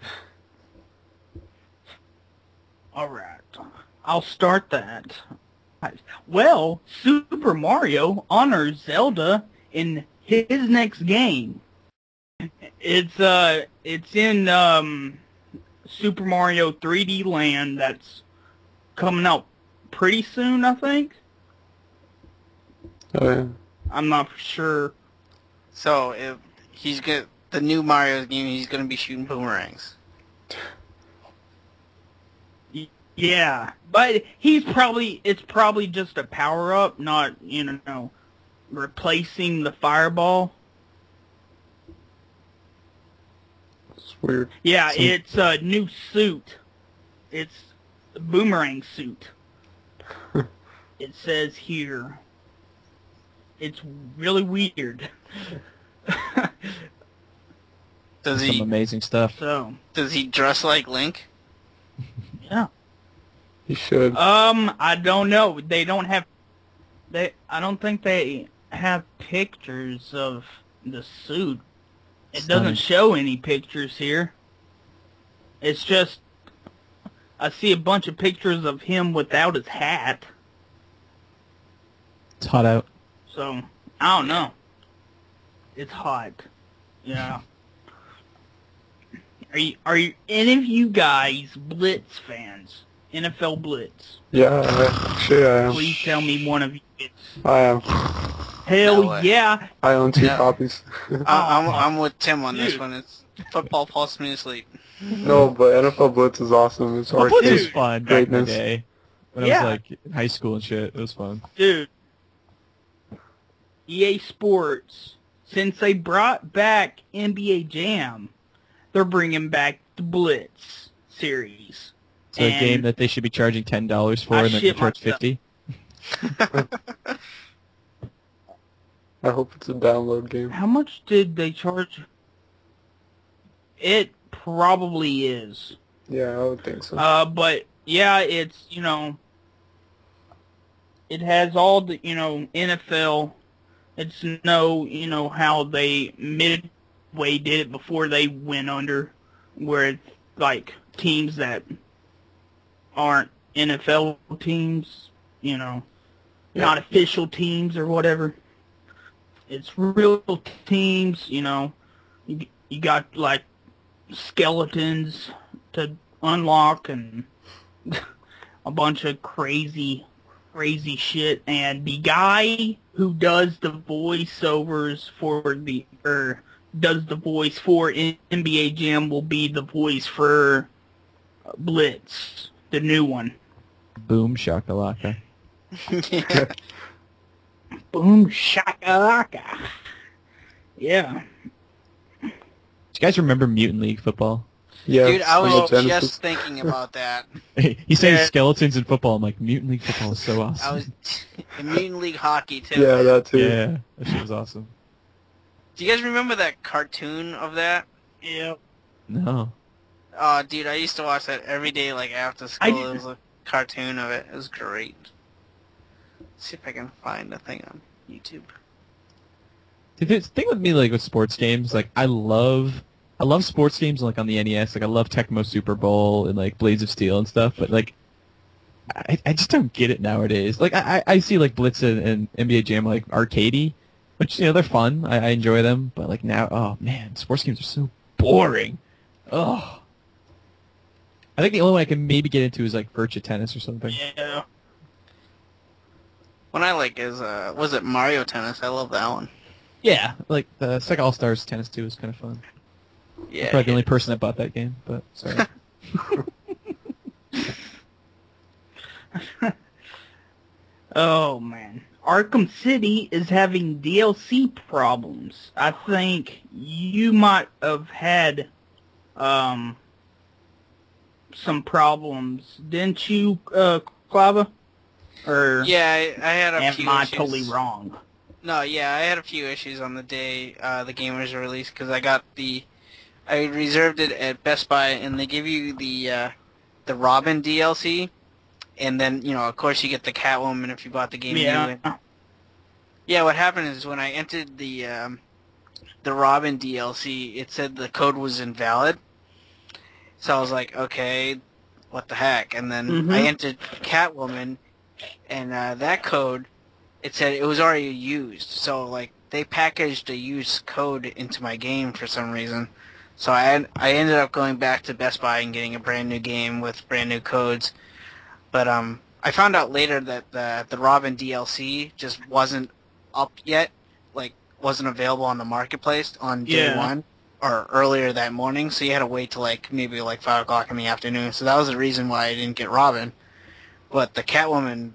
Alright, I'll start that. Well, Super Mario honors Zelda in his next game. It's in Super Mario 3D Land that's coming out pretty soon, I think. Oh yeah. I'm not for sure. So if he's the new Mario game, he's gonna be shooting boomerangs. Yeah, but it's probably just a power-up, not, replacing the fireball. It's weird. Yeah, it's a new suit. It's a boomerang suit. It says here. It's really weird. Does Some he amazing stuff. So, does he dress like Link? yeah. You should. I don't know. They don't have... I don't think they have pictures of the suit. It Stunning. doesn't show any pictures here. It's just... I see a bunch of pictures of him without his hat. It's hot out. So, I don't know. It's hot. Yeah. Are you any of you guys Blitz fans? NFL Blitz? Yeah, actually I am. Please tell me one of you is. I am. Hell No way. yeah. I own 2 Yeah. copies. I'm with Tim on this Dude. one. It's football falls me to sleep. No, but NFL Blitz is awesome. It's Well, Blitz was arcade fun back in the greatness. day. When I Yeah. was like in high school and shit. It was fun. Dude. EA Sports. Since they brought back NBA Jam, they're bringing back the Blitz series. It's a And game that they should be charging $10 for I and then you shit charge myself. $50. I hope it's a download game. How much did they charge? It probably is. Yeah, I would think so. But yeah, it's, it has all the, NFL. It's how they midway did it before they went under, where it's like teams that aren't NFL teams, not official teams or whatever. It's real teams, you got like skeletons to unlock and a bunch of crazy shit, and the guy who does the voiceovers does the voice for NBA Jam will be the voice for Blitz, the new one. Boom shakalaka. Yeah. Boom shakalaka. Yeah. Do you guys remember Mutant League football? Yeah, Dude, I on was the Genesis. just thinking about that. He's saying Yeah. skeletons in football. I'm like, Mutant League football is so awesome. I was in Mutant League Hockey too. Yeah, that too. Yeah, that shit was awesome. Do you guys remember that cartoon of that? Yeah. No. Oh, dude, I used to watch that every day, like after school. It was a cartoon of it. It was great. Let's see if I can find the thing on YouTube. The thing with me, like with sports games, like I love sports games like on the NES. Like I love Tecmo Super Bowl and like Blades of Steel and stuff. But like, I just don't get it nowadays. Like I see like Blitz and NBA Jam like arcadey, which they're fun. I enjoy them. But like now, oh man, sports games are so boring. Oh. I think the only one I can maybe get into is like Virtua Tennis or something. Yeah. One I like is, was it Mario Tennis? I love that one. Yeah, like the Sega All Stars Tennis 2 is kind of fun. Yeah. I'm probably the only person that bought that game, but sorry. Oh man, Arkham City is having DLC problems. I think you might have had some problems, didn't you, Clava? Or Yeah, I had a few am I issues. totally wrong? No, yeah, I had a few issues on the day the game was released because I reserved it at Best Buy and they give you the Robin DLC, and then of course you get the Catwoman if you bought the game new. Yeah. And, yeah, what happened is when I entered the Robin DLC, it said the code was invalid. So I was like, okay, what the heck? And then I entered Catwoman, and that code, it said it was already used. So like they packaged a used code into my game for some reason. So I ended up going back to Best Buy and getting a brand new game with brand new codes. But I found out later that the Robin DLC just wasn't up yet, like wasn't available on the marketplace on day one or earlier that morning. So you had to wait till like maybe like 5 o'clock in the afternoon. So that was the reason why I didn't get Robin. But the Catwoman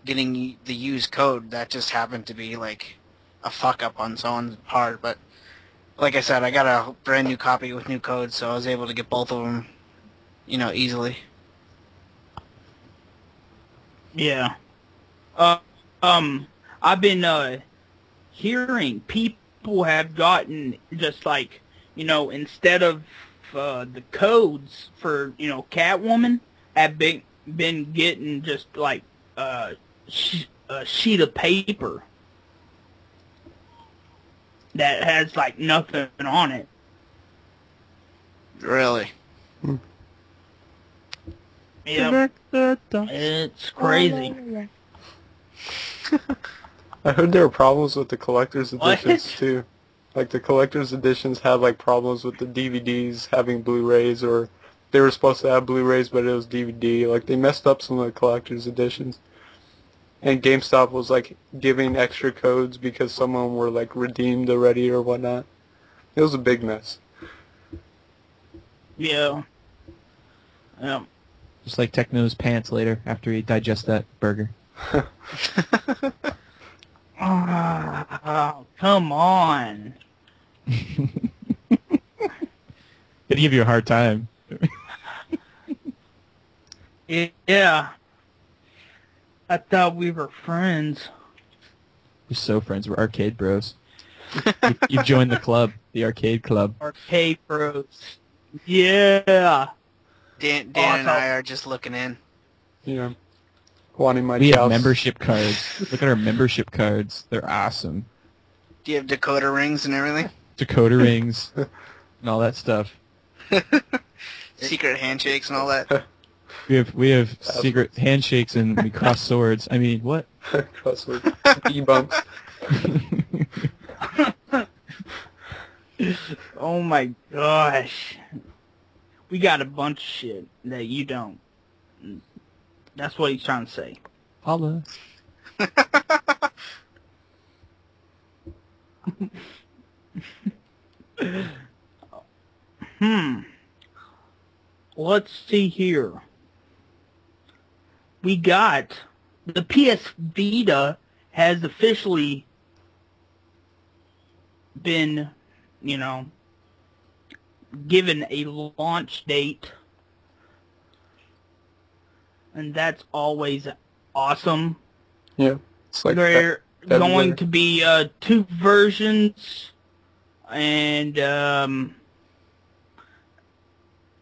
getting the used code, that just happened to be like a fuck up on someone's part. But like I said, I got a brand new copy with new codes, so I was able to get both of them, easily. Yeah. I've been hearing people have gotten just like, instead of the codes for, Catwoman, have been getting just like a sheet of paper that has like nothing on it. Really? Yeah. It's crazy. I heard there were problems with the collector's What? editions too. Like the collector's editions had like problems with the DVDs having Blu-rays, or they were supposed to have Blu-rays but it was DVD. Like they messed up some of the collector's editions. And GameStop was like giving extra codes because some of them were like redeemed already or whatnot. It was a big mess. Yeah. Yeah. Just like Techno's pants later after he digests that burger. Oh, come on. Gonna give you a hard time. Yeah. I thought we were friends. We're so friends. We're arcade bros. You've joined the club, the arcade club. Arcade Bros. Yeah. Dan Awesome. and I are just looking in. Yeah. Wanting my We have joust. membership cards. Look at our membership cards. They're awesome. Do you have Dakota rings and everything? Dakota rings and all that stuff. Secret handshakes and all that. We have secret handshakes and we cross swords. I mean, what? Crossword. E-bumps. Oh my gosh. We got a bunch of shit that you don't. That's what he's trying to say. Holla. Let's see here. We got the PS Vita has officially been, given a launch date. And that's always awesome. Yeah. It's like There are going February. to be 2 versions, and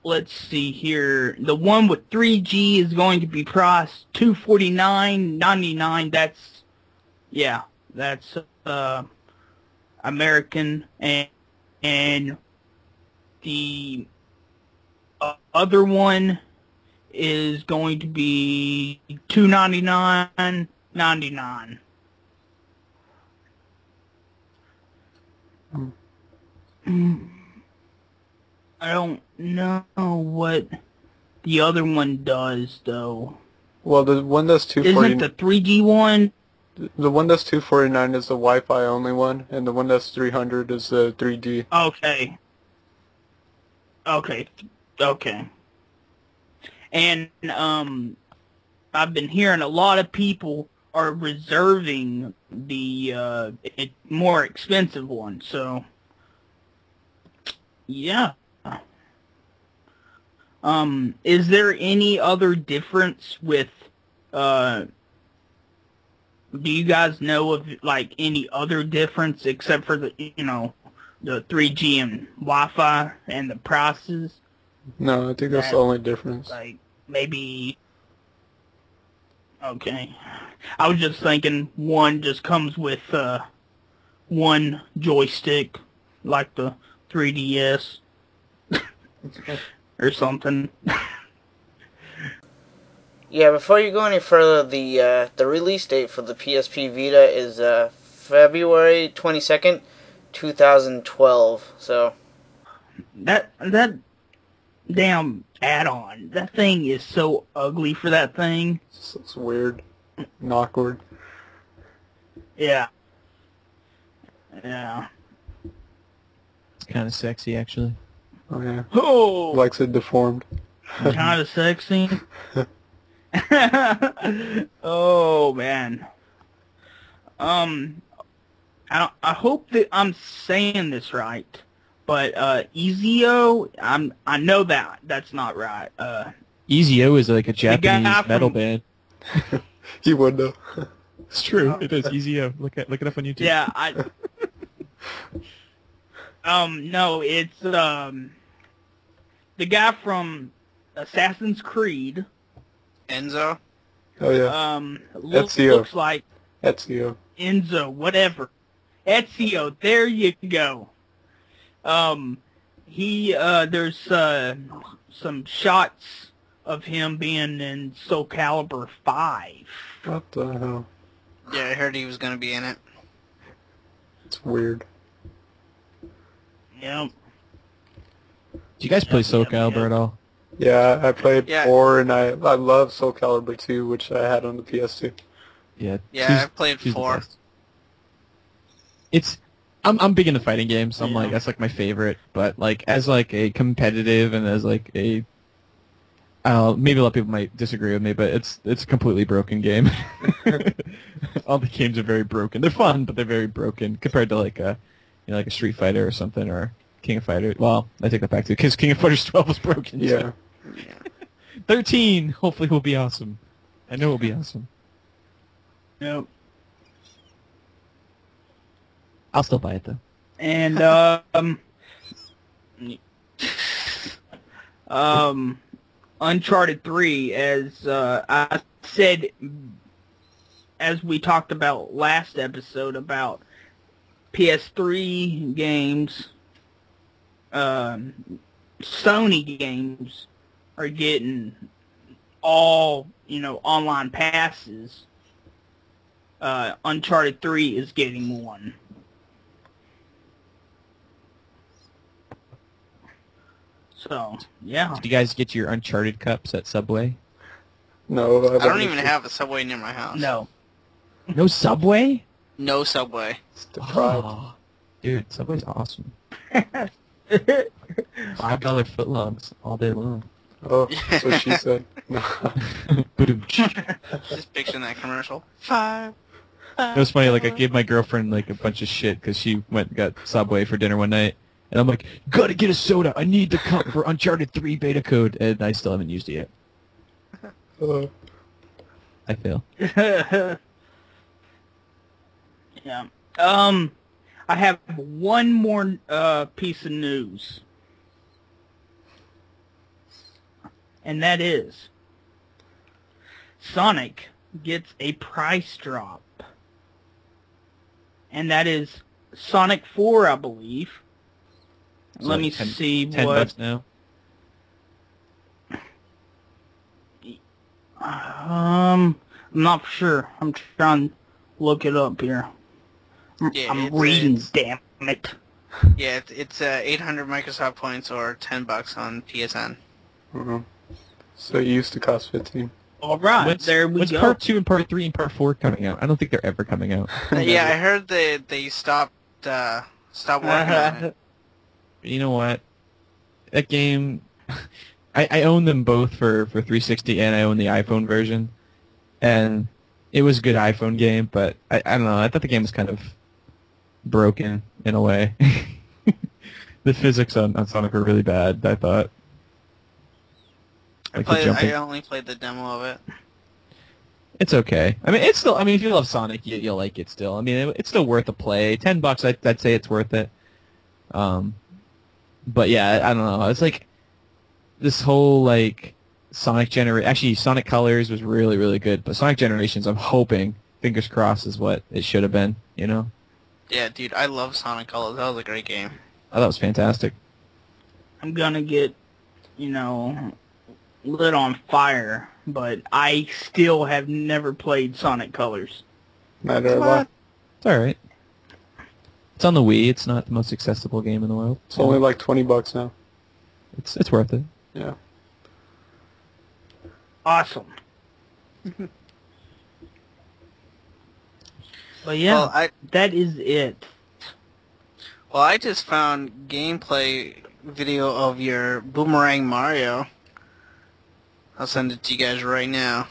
let's see here. The one with 3G is going to be priced $249.99. That's American, and the other one is going to be $299.99. I don't know what the other one does, though. Well, the one that's Isn't 249. the 3G one? The one that's 249 is the Wi-Fi only one, and the one that's 300 is the 3D. Okay. And I've been hearing a lot of people are reserving the more expensive one. So yeah. Is there any other difference with do you guys know of like any other difference except for the the 3G and Wi-Fi and the prices? No, I think that's the only difference. Like maybe. Okay, I was just thinking one just comes with one joystick, like the 3DS or something. Yeah, before you go any further, the release date for the PSP Vita is February 22nd, 2012. So That damn add-on, that thing is so ugly for that thing. It's weird and awkward. Yeah. It's kind of sexy, actually. Oh yeah. Oh, Likes it deformed. kind of sexy. Oh man. I hope that I'm saying this right, but Ezio, I know that's not right. Ezio is like a guy Japanese from- metal band. You would know. It's true. It is Ezio. Look it up on YouTube. Yeah, no, it's the guy from Assassin's Creed. Enzo? Oh yeah. Ezio. Looks like Ezio. Enzo, whatever. Ezio, there you go. There's some shots of him being in Soul Calibur 5. What the hell? Yeah, I heard he was going to be in it. It's weird. Yep. Do you guys play Soul Yep. Calibur at all? Yeah, I played Yeah. 4, and I love Soul Calibur 2, which I had on the PS2. Yeah. Yeah, I played two's the 4. best. I'm big into fighting games. I'm Yeah. like, that's like my favorite. But like as like a competitive and as like a, I don't know, maybe a lot of people might disagree with me, but it's a completely broken game. All the games are very broken. They're fun, but they're very broken compared to like a, like a Street Fighter or something, or King of Fighters. Well, I take that back too, because King of Fighters 12 was broken. Yeah. So. 13 hopefully will be awesome. I know it'll be awesome. Nope. I'll still buy it though. And Uncharted 3, as I said, as we talked about last episode about PS3 games, Sony games are getting all, online passes. Uncharted 3 is getting one. So, yeah. Did you guys get your Uncharted cups at Subway? No, I don't even have a Subway near my house. No. No Subway? No Subway. It's deprived. Oh, dude, Subway's awesome. $5 footlongs all day long. Oh, that's what she said. Just picturing that commercial. Five. It was funny, like, I gave my girlfriend, like, a bunch of shit because she went and got Subway for dinner one night. And I'm like, gotta get a soda. I need the cup for Uncharted 3 beta code. And I still haven't used it yet. I fail. Yeah. I have one more piece of news. And that is Sonic gets a price drop. And that is Sonic 4, I believe. So Let like me 10 see $10 what... now. I'm not sure. I'm trying to look it up here. Yeah, I'm reading, damn it. Yeah, it's 800 Microsoft points or $10 on PSN. Mm-hmm. So it used to cost 15. All right, there we when's go. Part 2 and Part 3 and Part 4 coming out? I don't think they're ever coming out. Yeah, I heard they stopped working on it. You know what? That game, I own them both for 360 and I own the iPhone version. And it was a good iPhone game, but I don't know, I thought the game was kind of broken in a way. The physics on Sonic were really bad, I thought. Like I only played the demo of it. It's okay. I mean, it's still. I mean, if you love Sonic, you'll like it still. I mean, it's still worth a play. $10, I'd say it's worth it. But yeah, I don't know. It's like this whole like Sonic Actually, Sonic Colors was really, really good. But Sonic Generations, I'm hoping, fingers crossed, is what it should have been. You know? Yeah, dude, I love Sonic Colors. That was a great game. Oh, that was fantastic. I'm gonna get, lit on fire, but I still have never played Sonic Colors. Neither have I. It's alright. It's on the Wii. It's not the most accessible game in the world. It's only like $20 now. It's worth it. Yeah. Awesome. But yeah, Well, that is it. Well, I just found gameplay video of your Boomerang Mario. I'll send it to you guys right now.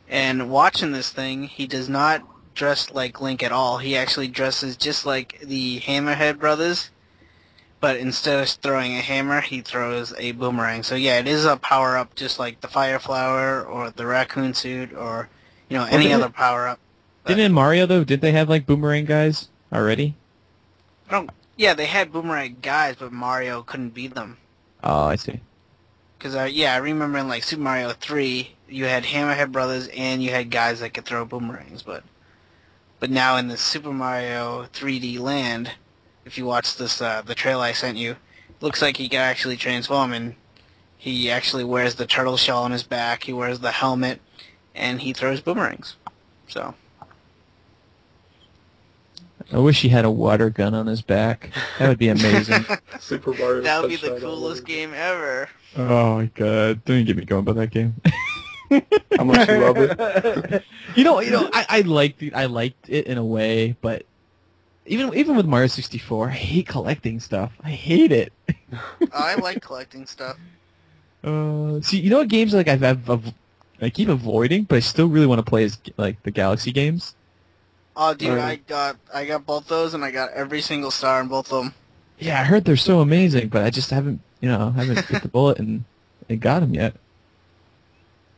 And watching this thing, he does not dress like Link at all. He actually dresses just like the Hammerhead brothers, but instead of throwing a hammer, he throws a boomerang. So yeah, it is a power-up just like the Fire Flower or the Raccoon Suit or, any other power-up. Didn't in Mario, though, did they have, like, boomerang guys already? Yeah, they had boomerang guys, but Mario couldn't beat them. Oh, I see. Because, I remember in, like, Super Mario 3, you had Hammerhead brothers and you had guys that could throw boomerangs, but now in the Super Mario 3D Land, if you watch this, the trailer I sent you, it looks like he can actually transform, and he actually wears the turtle shell on his back, he wears the helmet, and he throws boomerangs. So... I wish he had a water gun on his back. That would be amazing. Super Mario. That would be the coolest game ever. Oh my god. Don't even get me going about that game. How much you love it? I liked it in a way, but even with Mario 64, I hate collecting stuff. I hate it. I like collecting stuff. See, what games like I keep avoiding, but I still really want to play is like the Galaxy games. Oh, dude, I got both those, and I got every single star in both of them. Yeah, I heard they're so amazing, but I just haven't bit the bullet and got them yet.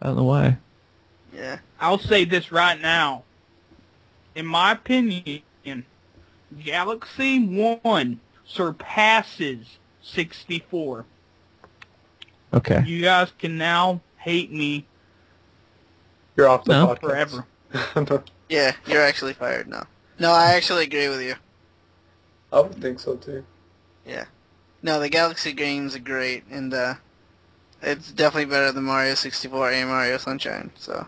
I don't know why. Yeah. I'll say this right now. in my opinion, Galaxy 1 surpasses 64. Okay. You guys can now hate me You're off the No. podcast. forever. Yeah, you're actually fired now. No, I actually agree with you. I would think so too. Yeah. No, the Galaxy games are great, and it's definitely better than Mario 64 and Mario Sunshine, so.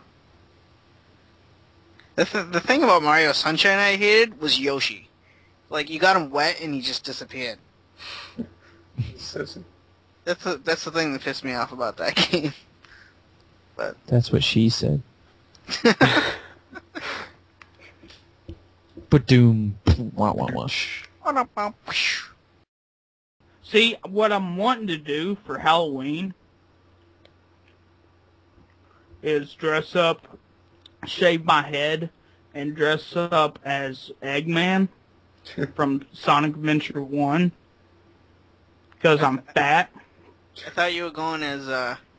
The thing about Mario Sunshine I hated was Yoshi. Like, you got him wet and he just disappeared. Sissy. That's the thing that pissed me off about that game. But That's what she said. But doom. Wah, wah, wah. See, what I'm wanting to do for Halloween is dress up, shave my head, and dress up as Eggman from Sonic Adventure 1 because I'm fat. I thought you were going as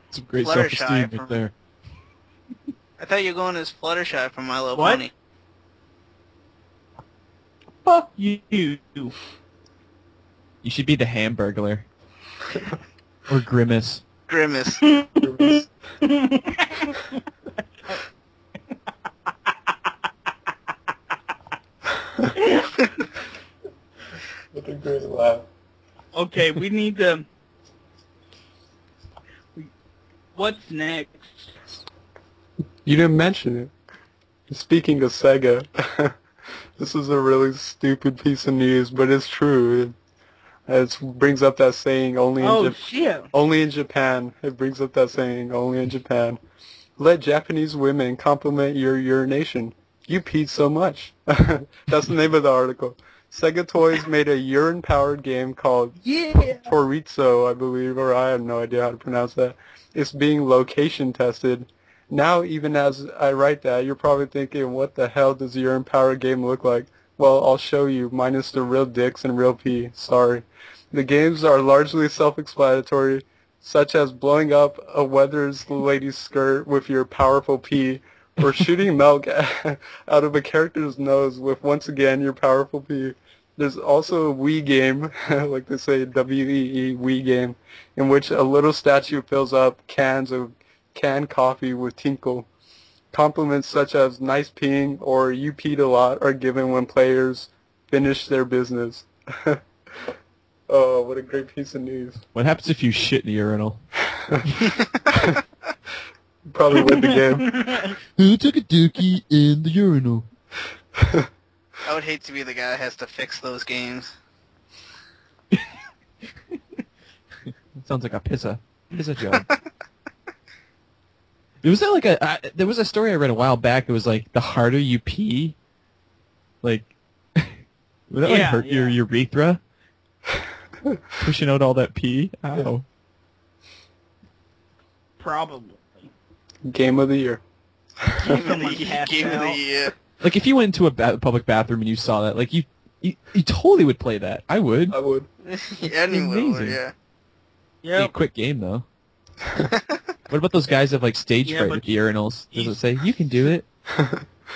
It's a great Fluttershy self-esteem from- right there. I thought you were going as Fluttershy from My Little What? Pony. Fuck you. You should be the Hamburglar. Or Grimace. Grimace. What a great laugh. Okay, we need to... What's next? You didn't mention it. Speaking of Sega, this is a really stupid piece of news, but it's true. It brings up that saying only in Oh, shit. only in Japan. It brings up that saying only in Japan. Let Japanese women compliment your urination. You peed so much. That's the name of the article. Sega Toys made a urine-powered game called Chorizo, I believe, or I have no idea how to pronounce that. It's being location tested. Now, even as I write that, you're probably thinking, what the hell does a urine-powered game look like? Well, I'll show you, minus the real dicks and real pee. Sorry. The games are largely self-explanatory, such as blowing up a weather's lady's skirt with your powerful pee, or shooting milk out of a character's nose with, once again, your powerful pee. There's also a Wii game, like they say, W-E-E, Wii game, in which a little statue fills up cans of canned coffee with tinkle. Compliments such as nice peeing or you peed a lot are given when players finish their business. Oh, what a great piece of news. What happens if you shit in the urinal? Probably win the game. Who took a dookie in the urinal? I would hate to be the guy that has to fix those games. Sounds like a pizza joke. Was there like there was a story I read a while back. It was like the harder you pee, like would that like hurt your urethra? Pushing out all that pee. Ow. Probably. Game of the year. Game of Someone the passed game of the out. year. Like if you went into a public bathroom and you saw that, like you totally would play that. I would. I would. Anyone would, Amazing. yeah. Be a Yep. quick game though. What about those guys that have like stage Yeah, fright but at the urinals? Does it say you can do it?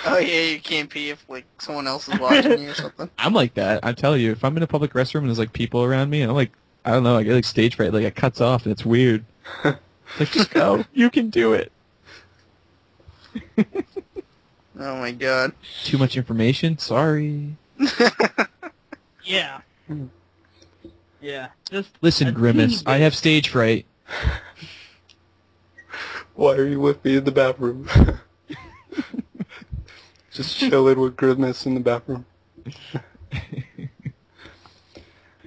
Oh yeah, you can't pee if like someone else is watching you or something. I'm like that. I'm telling you, if I'm in a public restroom and there's like people around me, I'm like, I don't know, I get like stage fright, like it cuts off and it's weird. Like just go, you can do it. Oh my god. Too much information. Sorry. Yeah. Yeah. Just Listen, a Grimace, teeny I bit. have stage fright. Why are you with me in the bathroom? Just chilling with Grimace in the bathroom.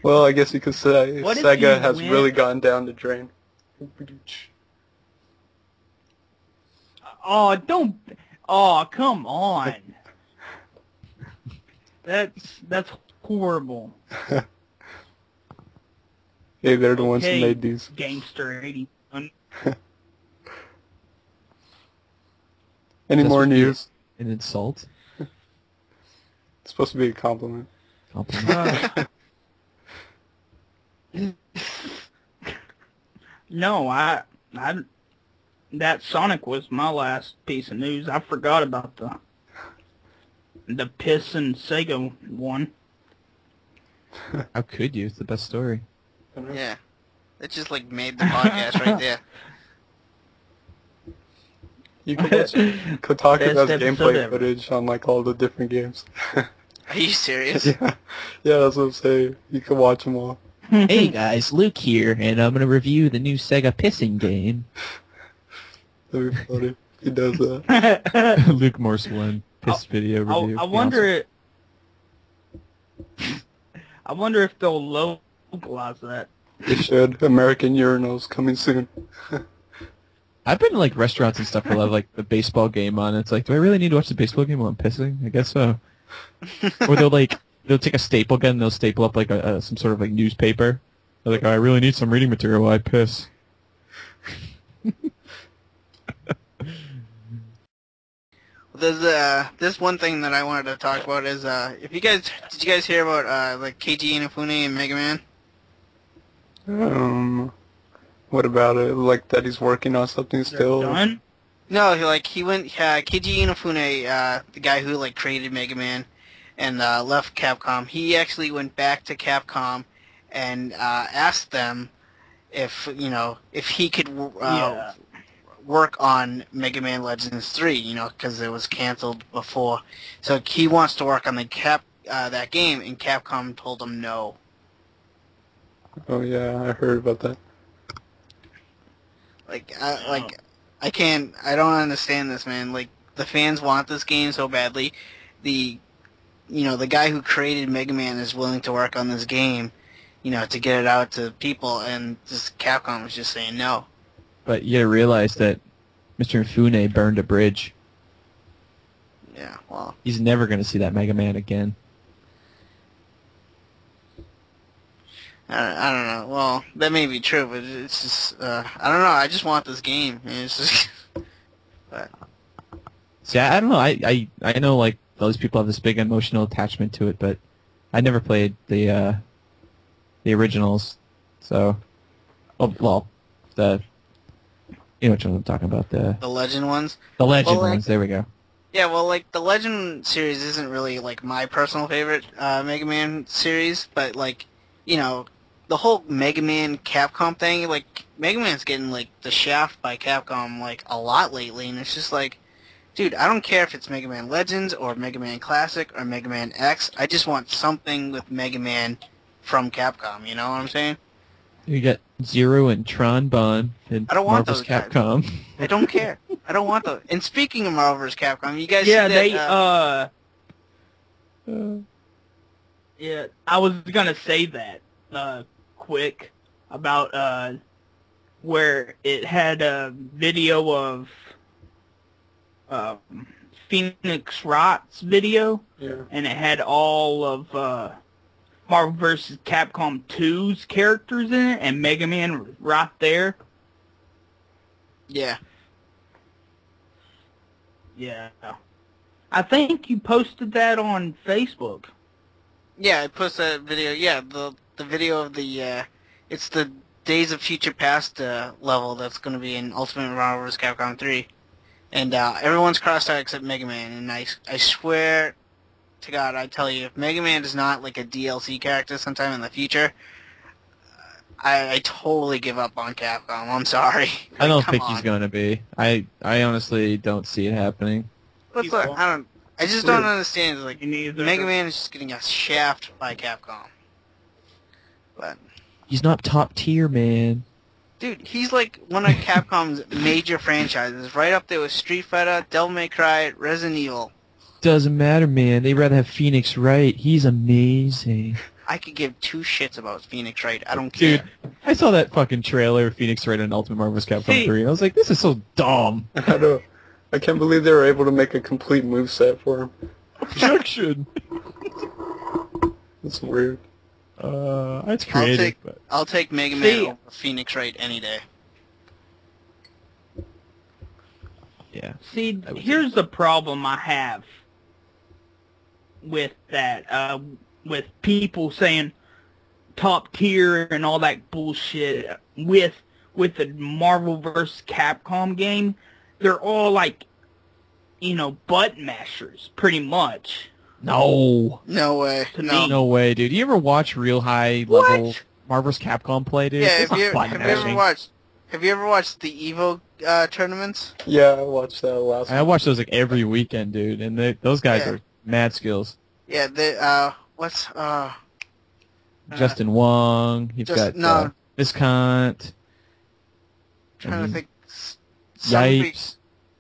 Well, I guess you could say What if Sega you has went- really gone down the drain. Oh, don't. Oh, come on. That's horrible. Hey, they're the ones who Okay, made these. Gangster 81. Any That's more what you- news? An insult. It's supposed to be a compliment. Compliment. No, I that Sonic was my last piece of news. I forgot about the Piss and Sega one. How could you? It's the best story. Yeah. It just like made the podcast right there. You could watch Kotaku Best has episode gameplay ever. footage on like all the different games. Are you serious? Yeah, that's what I'm saying. You can watch them all. Hey guys, Luke here, and I'm gonna review the new Sega pissing game. That'd be funny. He does that. Luke Morseland piss video review. I wonder. I wonder if they'll localize that. They should. American urinals coming soon. I've been to like restaurants and stuff where they have like the baseball game on. And it's like, do I really need to watch the baseball game while I'm pissing? I guess so. Or they'll take a staple gun and they'll staple up like some sort of like newspaper. They're like, oh, I really need some reading material while I piss. There's one thing that I wanted to talk about is did you guys hear about like Keiji Inafune and Mega Man? What about it? Like that he's working on something still? Done? No, he went Keiji Inafune, the guy who like created Mega Man and left Capcom. He actually went back to Capcom and asked them if he could work on Mega Man Legends 3, because it was canceled before. So he wants to work on the that game, and Capcom told him no. Oh yeah, I heard about that. I don't understand this, man. Like, the fans want this game so badly. The guy who created Mega Man is willing to work on this game, to get it out to people, and just Capcom is just saying no. But you gotta realize that Mr. Inafune burned a bridge. Yeah, well. He's never gonna see that Mega Man again. I don't know. Well, that may be true, but it's just, I don't know. I just want this game. It's just, but. See, I don't know. I know like those people have this big emotional attachment to it, but I never played the originals. So, you know what I'm talking about, the Legend ones? The Legend Well, like, ones, there we go. Yeah, well, like, the Legend series isn't really, like, my personal favorite Mega Man series, but, like, the whole Mega Man Capcom thing, like, Mega Man's getting, like, the shaft by Capcom, like, a lot lately, and it's just like, dude, I don't care if it's Mega Man Legends, or Mega Man Classic, or Mega Man X, I just want something with Mega Man from Capcom, you know what I'm saying? You got Zero and Tron Bonne and I don't want Marvel's those guys. Capcom. I don't care. I don't want those. And speaking of Marvel vs. Capcom, you guys Yeah, see that, yeah, I was gonna say that quick about where it had a video of Phoenix Wright's video, and it had all of Marvel vs. Capcom 2's characters in it, and Mega Man was right there. Yeah. Yeah. I think you posted that on Facebook. Yeah, I posted that video. Yeah, the video of the, it's the Days of Future Past level that's going to be in Ultimate Marvel vs. Capcom 3. And everyone's crossed out except Mega Man, and I swear to God, I tell you, if Mega Man is not like a DLC character sometime in the future, I totally give up on Capcom. I'm sorry. I don't Come think on. he's going to be. I honestly don't see it happening. Look, I just don't understand. Like, Neither. Mega Man is just getting a shaft by Capcom. But He's not top tier, man. dude, he's like one of Capcom's major franchises, right up there with Street Fighter, Devil May Cry, Resident Evil. Doesn't matter, man. They'd rather have Phoenix Wright. He's amazing. I could give two shits about Phoenix Wright. I don't care. Dude, I saw that fucking trailer of Phoenix Wright on Ultimate Marvel vs. Capcom See- 3, and I was like, this is so dumb. I know. I can't believe they were able to make a complete moveset for him. Objection! That's weird. It's creative, but... I'll take Mega Man over Phoenix Wright any day. Yeah. See, here's the problem I have with that, with people saying top tier and all that bullshit with the Marvel vs. Capcom game. They're all like, button mashers, pretty much. No. No way. No. No way, dude. You ever watch real high level Marvel vs. Capcom play, dude? Yeah. It's not fun matching. Have you ever watched the Evo tournaments? Yeah, I watched that last I one. watch those like every weekend, dude, and those guys are mad skills. Yeah. What's Justin Wong. You've got Viscount. trying to think. Yipes.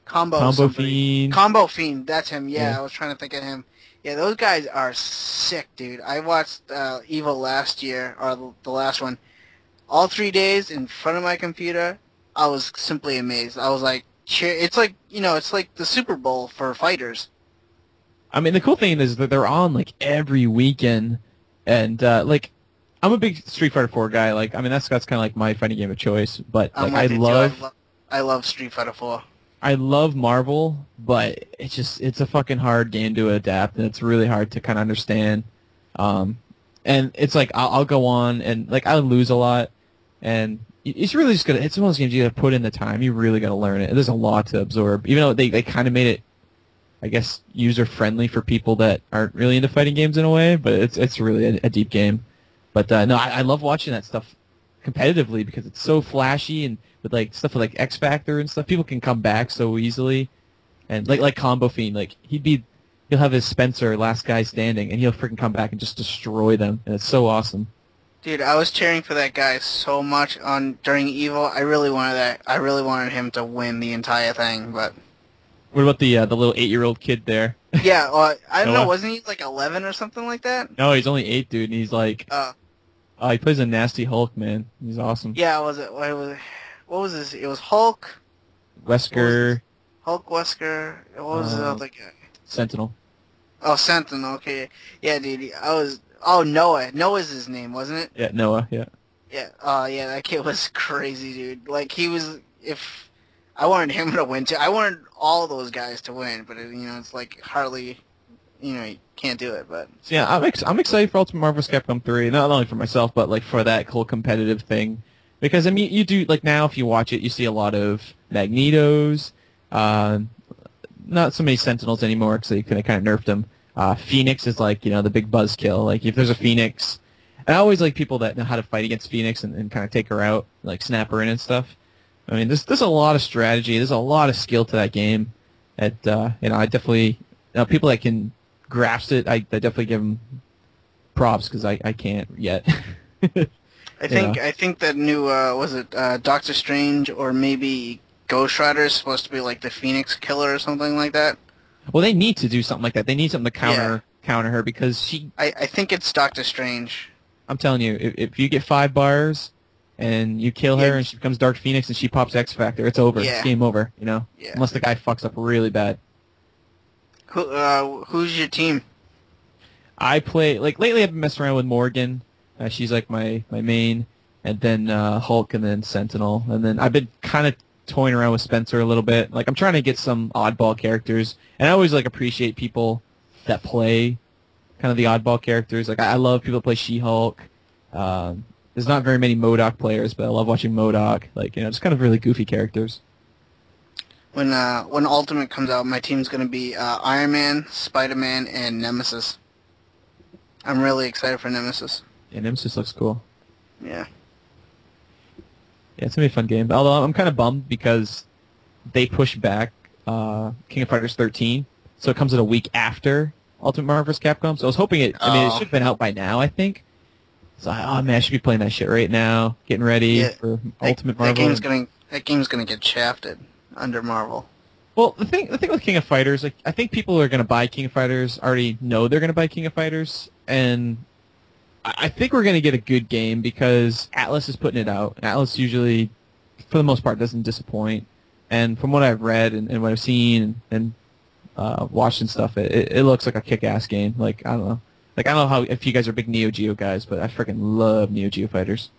Combo Fiend. Combo Fiend, that's him. Yeah, Yeah. I was trying to think of him. Yeah, those guys are sick, dude. I watched Evo last year, or the last one. All 3 days in front of my computer, I was simply amazed. I was like, it's like, it's like the Super Bowl for fighters. I mean, the cool thing is that they're on like every weekend, and like, I'm a big Street Fighter 4 guy. Like, I mean, that's kind of like my fighting game of choice. But like, I love Street Fighter 4. I love Marvel, but it's a fucking hard game to adapt, and it's really hard to kind of understand. And it's like I'll go on and like I lose a lot, and it's really just it's one of those games you gotta put in the time. You really gotta learn it. There's a lot to absorb, even though they kind of made it, I guess, user friendly for people that aren't really into fighting games in a way. But it's really a deep game. But no, I love watching that stuff competitively because it's so flashy and with like stuff with like X Factor and stuff. People can come back so easily, and like Combo Fiend, like he'll have his Spencer last guy standing, and he'll freaking come back and just destroy them, and it's so awesome. Dude, I was cheering for that guy so much during Evo. I really wanted that. I really wanted him to win the entire thing, but. What about the little 8-year-old kid there? Yeah, I don't know. Wasn't he like 11 or something like that? No, he's only 8, dude, and he's like, he plays a nasty Hulk, man. He's awesome. Yeah, what was this? It was Hulk. Wesker. Hulk, Wesker. What was the other guy? Sentinel. Oh, Sentinel. Okay. Yeah, dude. Noah. Noah's his name, wasn't it? Yeah, Noah. Yeah. Yeah. Oh, yeah. That kid was crazy, dude. Like if I wanted him to win too. I wanted all those guys to win, but it's like hardly, you can't do it. But so yeah, I'm excited for Ultimate Marvel vs. Capcom 3, not only for myself, but like for that whole competitive thing. Because, I mean, you do, like, now if you watch it, you see a lot of Magnetos, not so many Sentinels anymore because they kind of nerfed them. Phoenix is, like, the big buzzkill. Like, if there's a Phoenix, and I always like people that know how to fight against Phoenix and kind of take her out, like, snap her in and stuff. I mean, there's a lot of strategy, there's a lot of skill to that game. I definitely, people that can grasp it, I definitely give them props because I can't yet. I think that new was it Doctor Strange or maybe Ghost Rider is supposed to be like the Phoenix Killer or something like that. Well, they need to do something like that. They need something to counter her because she. I think it's Doctor Strange. I'm telling you, if you get 5 bars and you kill her and she becomes Dark Phoenix and she pops X Factor, it's over. Yeah. It's game over. Yeah. Unless the guy fucks up really bad. Who's your team? I play lately. I've been messing around with Morgan. She's like my main, and then Hulk, and then Sentinel, and then I've been kind of toying around with Spencer a little bit. Like I'm trying to get some oddball characters, and I always like appreciate people that play kind of the oddball characters. Like I love people that play She-Hulk. There's not very many MODOK players, but I love watching MODOK. Like just kind of really goofy characters. When Ultimate comes out, my team's gonna be Iron Man, Spider-Man, and Nemesis. I'm really excited for Nemesis. Yeah, Nemesis looks cool. Yeah. Yeah, it's gonna be a fun game. Although I'm kind of bummed because they pushed back King of Fighters 13, so it comes in a week after Ultimate Marvel vs. Capcom. So I was hoping it. I mean, it should have been out by now, I think. So man, I should be playing that shit right now, getting ready for Ultimate Marvel. That game's gonna get shafted under Marvel. Well, the thing with King of Fighters, like I think people who are gonna buy King of Fighters already know they're gonna buy King of Fighters, and I think we're going to get a good game because Atlas is putting it out. Atlas usually, for the most part, doesn't disappoint. And from what I've read and what I've seen and watched and stuff, it looks like a kick-ass game. Like, I don't know. Like, I don't know if you guys are big Neo Geo guys, but I freaking love Neo Geo fighters.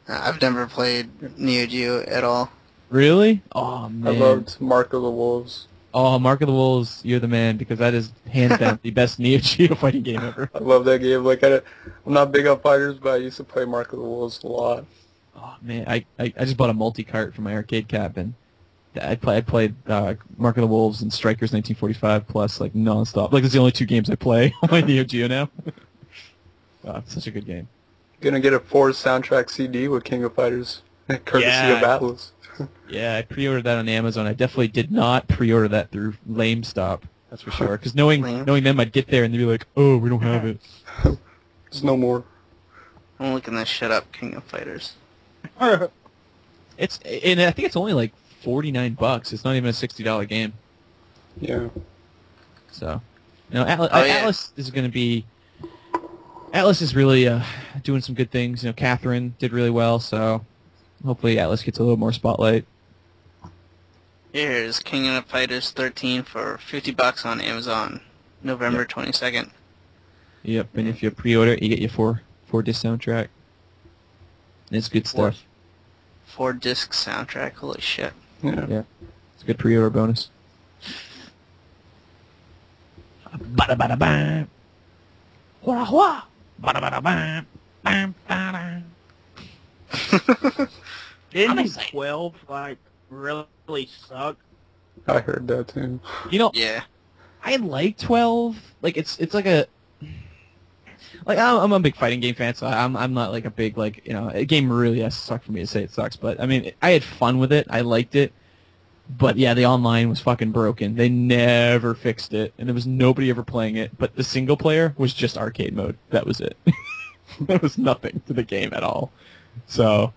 I've never played Neo Geo at all. Really? Oh, man. I loved Mark of the Wolves. Oh, Mark of the Wolves, you're the man, because that is hands down the best Neo Geo fighting game ever. I love that game. Like, I'm not big on fighters, but I used to play Mark of the Wolves a lot. Oh, man, I just bought a multi-cart for my arcade cabin. I played Mark of the Wolves and Strikers 1945 plus like nonstop. Like, it's the only 2 games I play on my Neo Geo now. It's such a good game. Gonna get a 4 soundtrack CD with King of Fighters, courtesy of Atlas. Yeah, I pre-ordered that on Amazon. I definitely did not pre-order that through LameStop. That's for sure. Because knowing them, I'd get there and they'd be like, "Oh, we don't have it." There's no more. I'm looking that shit up, King of Fighters. And I think it's only like $49. It's not even a $60 game. Yeah. So, Atlas is going to be. Atlas is really doing some good things. Catherine did really well, so hopefully Atlas gets a little more spotlight. Here's King of Fighters 13 for $50 on Amazon, November 22nd. Yep, and if you pre-order it, you get your 4-disc soundtrack. It's good stuff. 4-disc soundtrack, holy shit. Yeah. It's a good pre-order bonus. Ba-da-ba-da-bam. Hua-hua. Ba-da-ba-da-bam. Bam, ba-da. Didn't 12 like really suck? I heard that too. Yeah. I like 12. Like it's like a I'm a big fighting game fan, so I'm not like a big a game really has to suck for me to say it sucks. But I mean, I had fun with it. I liked it. But yeah, the online was fucking broken. They never fixed it, and there was nobody ever playing it. But the single player was just arcade mode. That was it. There was nothing to the game at all. So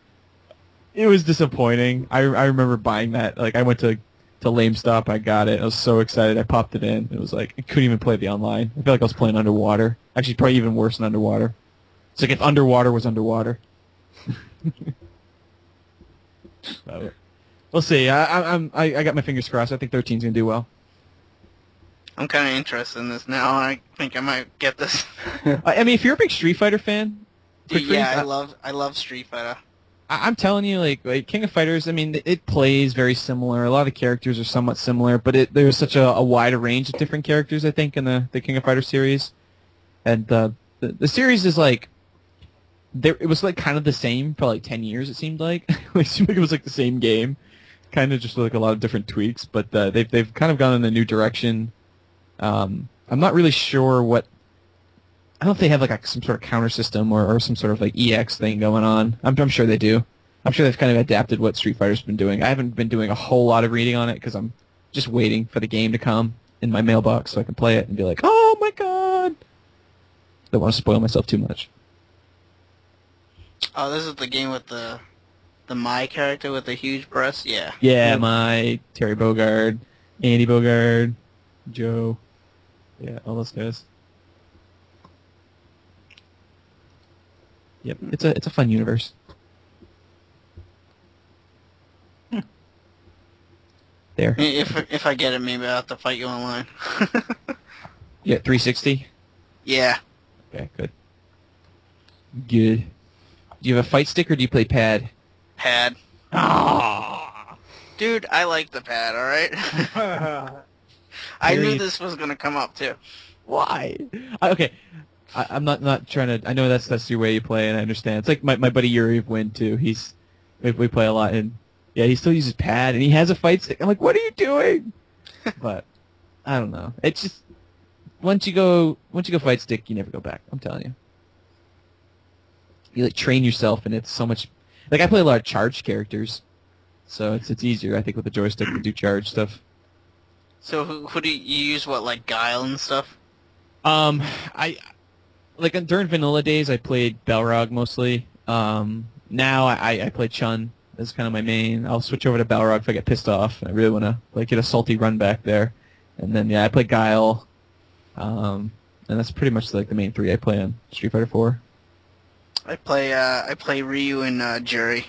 it was disappointing. I remember buying that. Like, I went to LameStop. I got it. I was so excited. I popped it in. It was like I couldn't even play the online. I felt like I was playing underwater. Actually, probably even worse than underwater. It's like if underwater was underwater. So, we'll see. I got my fingers crossed. I think 13's gonna do well. I'm kind of interested in this now. I think I might get this. I mean, if you're a big Street Fighter fan, Dude, I love Street Fighter. I'm telling you, like King of Fighters. I mean, it plays very similar. A lot of the characters are somewhat similar, but there's such a wide range of different characters. I think in the King of Fighters series, and the series is like. It was like kind of the same for like 10 years. It seemed like it seemed like it was like the same game, kind of just like a lot of different tweaks. But they've kind of gone in a new direction. I'm not really sure what. I don't know if they have like some sort of counter system or some sort of like EX thing going on. I'm sure they do. I'm sure they've kind of adapted what Street Fighter's been doing. I haven't been doing a whole lot of reading on it because I'm just waiting for the game to come in my mailbox so I can play it and be like, oh my god. Don't want to spoil myself too much. Oh, this is the game with the Mai character with the huge breasts? Yeah. Yeah, Mai, Terry Bogard, Andy Bogard, Joe. Yeah, all those guys. Yep, it's a fun universe. There. If I get it, maybe I'll have to fight you online. Yeah, 360? Yeah. Okay, good. Good. Do you have a fight stick or do you play pad? Pad. Ah. Dude, I like the pad, alright? I knew this was going to come up, too. Why? Okay. I'm not trying to... I know that's your way you play, and I understand. It's like my buddy Yuri Win, too. We play a lot, and yeah, he still uses pad, and he has a fight stick. I'm like, what are you doing? But, I don't know. It's just... Once you go fight stick, you never go back. I'm telling you. You like train yourself, and it's so much. Like, I play a lot of charged characters, so it's easier, I think, with the joystick to do charge stuff. So who do you use? What, like Guile and stuff? I like during vanilla days, I played Balrog mostly. Now I play Chun as kind of my main. I'll switch over to Balrog if I get pissed off. I really want to like get a salty run back there, and then yeah, I play Guile. And that's pretty much like the main 3 I play on Street Fighter 4. I play Ryu and Jury.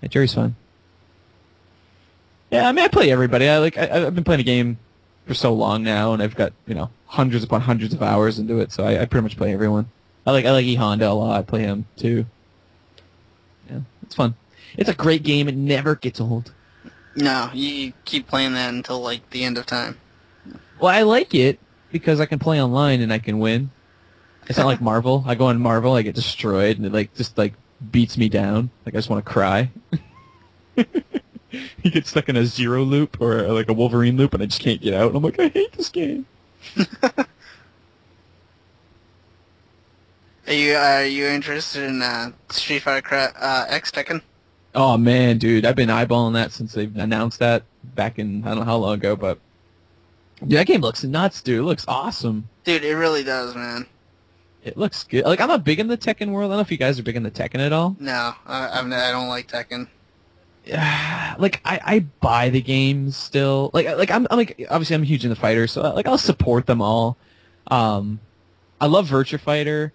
Yeah, Jury's fun. Yeah, I mean, I play everybody. I've been playing a game for so long now, and I've got hundreds upon hundreds of hours into it. So I pretty much play everyone. I like E Honda a lot. I play him too. Yeah, it's fun. It's a great game. It never gets old. No, you keep playing that until like the end of time. Well, I like it because I can play online and I can win. It's not like Marvel. I go on Marvel, I get destroyed, and it just beats me down. Like I just want to cry. You get stuck in a Zero loop or like a Wolverine loop, and I just can't get out. And I'm like, I hate this game. Are you interested in Street Fighter X Tekken? Oh man, dude, I've been eyeballing that since they announced that back in I don't know how long ago, but dude, that game looks nuts, dude. It looks awesome. Dude, it really does, man. It looks good. Like I'm not big in the Tekken world. I don't know if you guys are big in the Tekken at all. No, I don't like Tekken. Like I buy the games still. Like I'm like obviously I'm huge in the fighter, so like I'll support them all. I love Virtua Fighter.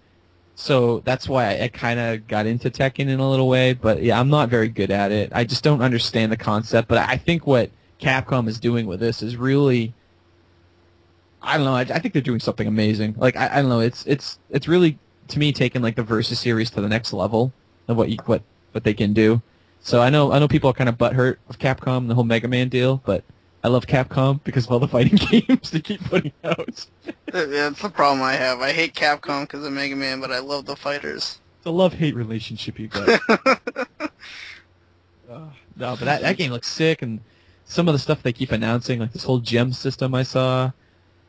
So that's why I kind of got into Tekken in a little way, but yeah, I'm not very good at it. I just don't understand the concept, but I think what Capcom is doing with this is really, I don't know, I think they're doing something amazing. Like, I don't know, it's really, to me, taking like the Versus series to the next level of what they can do. So I know people are kind of butthurt of Capcom and the whole Mega Man deal, but I love Capcom because of all the fighting games they keep putting out. That's the problem I have. I hate Capcom because of Mega Man, but I love the fighters. It's a love-hate relationship you got. No, but that game looks sick, and some of the stuff they keep announcing, like this whole gem system I saw,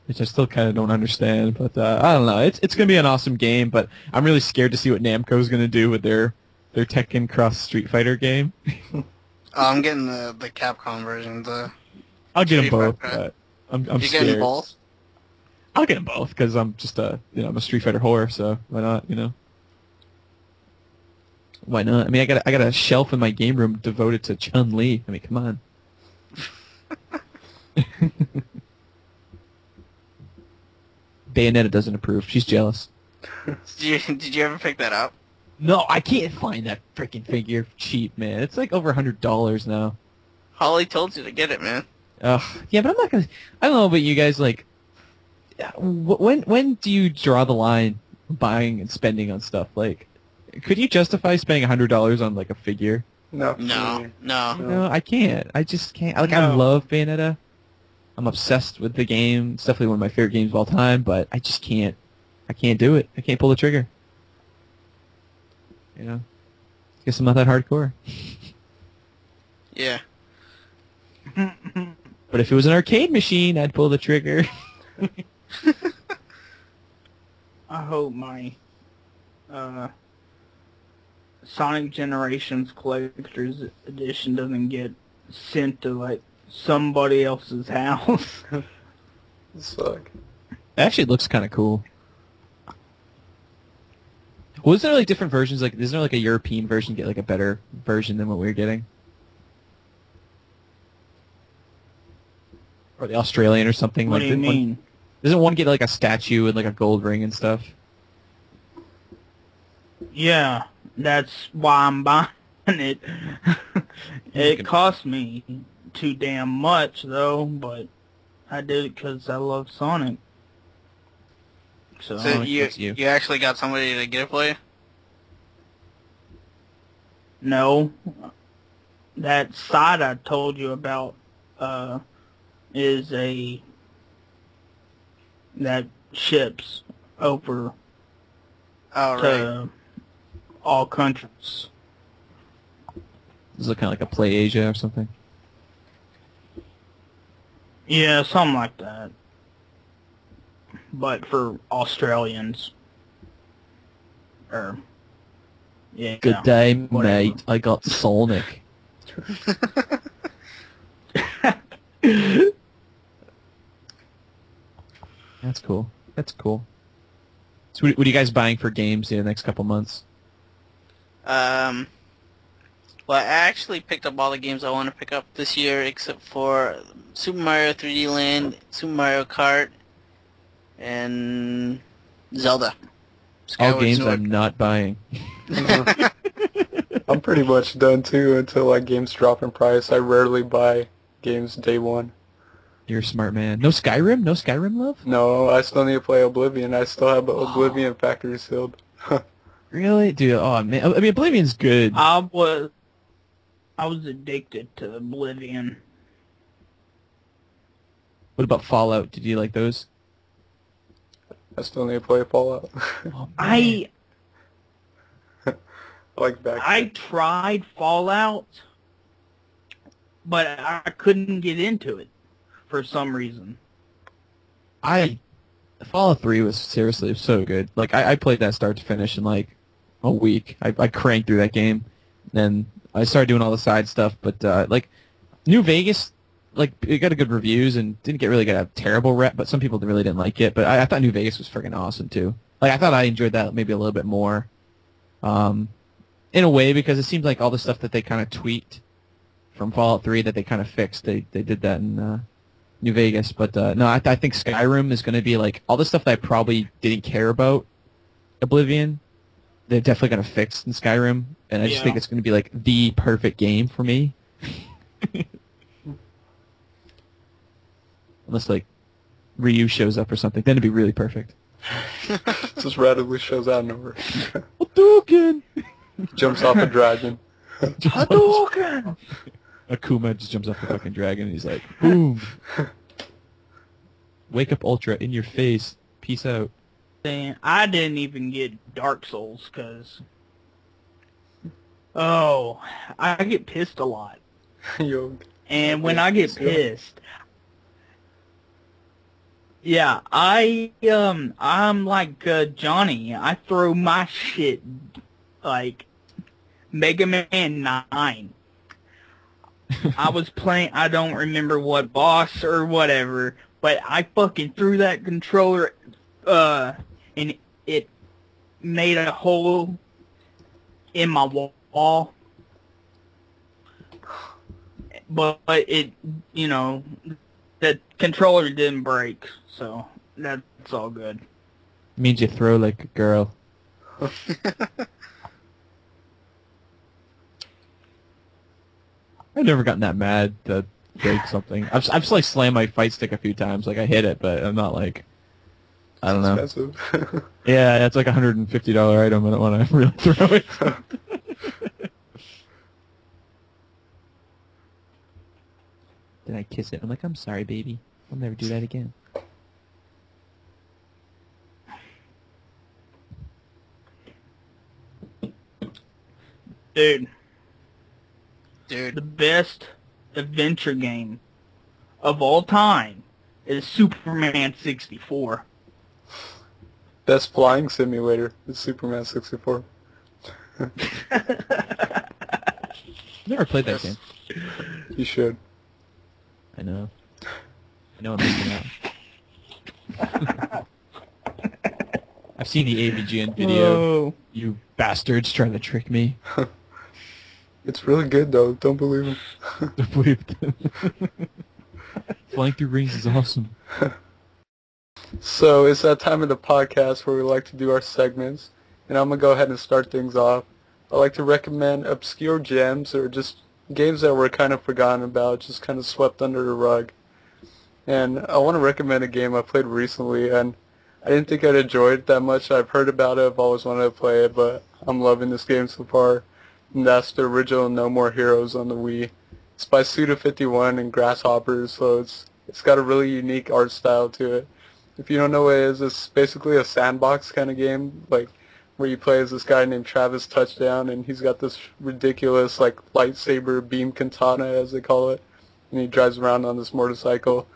which I still kind of don't understand. But I don't know. It's going to be an awesome game, but I'm really scared to see what Namco's going to do with their Tekken Cross Street Fighter game. I'm getting the Capcom version. I'll get them Street both. Fighter. But I'm You scared. getting both? I'll get them both because I'm just I'm a Street Fighter whore, so why not? Why not? I mean, I got a shelf in my game room devoted to Chun-Li. I mean, come on. Bayonetta doesn't approve. She's jealous. Did you ever pick that up? No, I can't find that freaking figure cheap, man. It's like over $100 now. Holly told you to get it, man. Ugh. Yeah, but I'm not gonna. I don't know about you guys. Like, when do you draw the line buying and spending on stuff? Like, could you justify spending $100 on like a figure? No. No, I can't. I just can't. Like, I No. love Bayonetta. I'm obsessed with the game. It's definitely one of my favorite games of all time. But I just can't. I can't do it. I can't pull the trigger. Guess I'm not that hardcore. Yeah. But if it was an arcade machine, I'd pull the trigger. I hope my Sonic Generations Collector's Edition doesn't get sent to like somebody else's house. Suck. It actually looks kind of cool. Was there like different versions? Like, isn't there like a European version get like a better version than what we're getting? Or the Australian or something? What like, do you mean? Doesn't one get like a statue and like a gold ring and stuff? Yeah, that's why I'm buying it. It cost me too damn much though, but I did it because I love Sonic. So So you that's you. actually got somebody to get it for you? no, that site I told you about is that ships over Oh, right. to all countries. Does it look kind of like a Play Asia or something? Yeah, something like that. But for Australians. Or, yeah. Good day, whatever. mate. I got Sonic. That's cool. That's cool. So what are you guys buying for games in the next couple months? Well, I actually picked up all the games I want to pick up this year, except for Super Mario 3D Land, Super Mario Kart, and Zelda. All Skyward games Sword. I'm not buying. I'm pretty much done too until like games drop in price. I rarely buy games day one. You're a smart man. No Skyrim? No Skyrim love? No, I still need to play Oblivion. I still have Oblivion factory sealed. Really? Dude, oh man. I mean, Oblivion's good. I was addicted to Oblivion. What about Fallout? Did you like those? I still need to play Fallout. Oh, man. I like back. tried Fallout, but I couldn't get into it for some reason. Fallout 3 was seriously so good. Like, I played that start to finish in, like, a week. I cranked through that game. Then I started doing all the side stuff, but, like, New Vegas, like, it got a good reviews and didn't get a terrible rep, but some people really didn't like it. But I thought New Vegas was freaking awesome, too. Like, I thought I enjoyed that maybe a little bit more, in a way, because it seems like all the stuff that they kind of tweaked from Fallout 3 that they kind of fixed, they did that in New Vegas. But no, I think Skyrim is going to be like all the stuff that I probably didn't care about Oblivion. They're definitely going to fix in Skyrim, and I just think it's going to be like the perfect game for me. Unless like Ryu shows up or something, then it'd be really perfect. Just randomly shows out of nowhere. Hadouken! Jumps off a dragon. Hadouken! Akuma just jumps off the fucking dragon and he's like, boom! Wake up Ultra in your face. Peace out. I didn't even get Dark Souls because, I get pissed a lot. Yo. And when I get pissed, I'm like Johnny. I throw my shit like Mega Man 9. I was playing, I don't remember what boss or whatever, but I fucking threw that controller, and it made a hole in my wall. But it, the controller didn't break, so that's all good. Means you throw like a girl. I've never gotten that mad to break something. I've just like slammed my fight stick a few times. Like I hit it, but I'm not like, I don't know. Expensive. Yeah, that's like $150 item. I don't want to really throw it. Then I kiss it. I'm like, I'm sorry, baby. I'll never do that again. Dude. The best adventure game of all time is Superman 64. Best flying simulator is Superman 64. Never played that game. You should. I know. I'm missing out. I've seen the AVGN video. Oh. You bastards trying to trick me. It's really good though. Don't believe him. Don't believe it. Flying through rings is awesome. So it's that time of the podcast where we like to do our segments, and I'm gonna go ahead and start things off. I like to recommend obscure gems or just games that were kind of forgotten about, just kind of swept under the rug. And I want to recommend a game I played recently, and I didn't think I'd enjoy it that much. I've heard about it, I've always wanted to play it, but I'm loving this game so far. And that's the original No More Heroes on the Wii. It's by Suda51 and Grasshoppers, so it's got a really unique art style to it. If you don't know what it is, it's basically a sandbox kind of game, like where you play as this guy named Travis Touchdown, and he's got this ridiculous like lightsaber beam katana, as they call it, and he drives around on this motorcycle.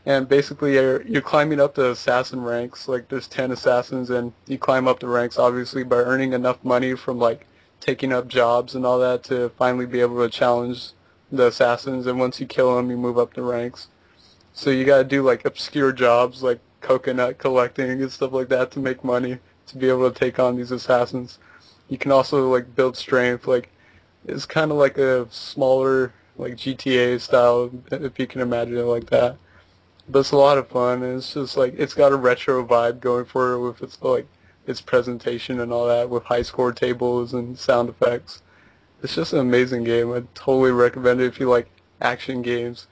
And basically you're climbing up the assassin ranks, like there's 10 assassins, and you climb up the ranks obviously by earning enough money from like taking up jobs and all that to finally be able to challenge the assassins, and once you kill them you move up the ranks. So you gotta do like obscure jobs like coconut collecting and stuff like that to make money to be able to take on these assassins. You can also like build strength, like it's kind of like a smaller like GTA style, if you can imagine it like that. But it's a lot of fun, and it's just like it's got a retro vibe going for it with its like its presentation and all that, with high score tables and sound effects. It's just an amazing game. I totally recommend it if you like action games.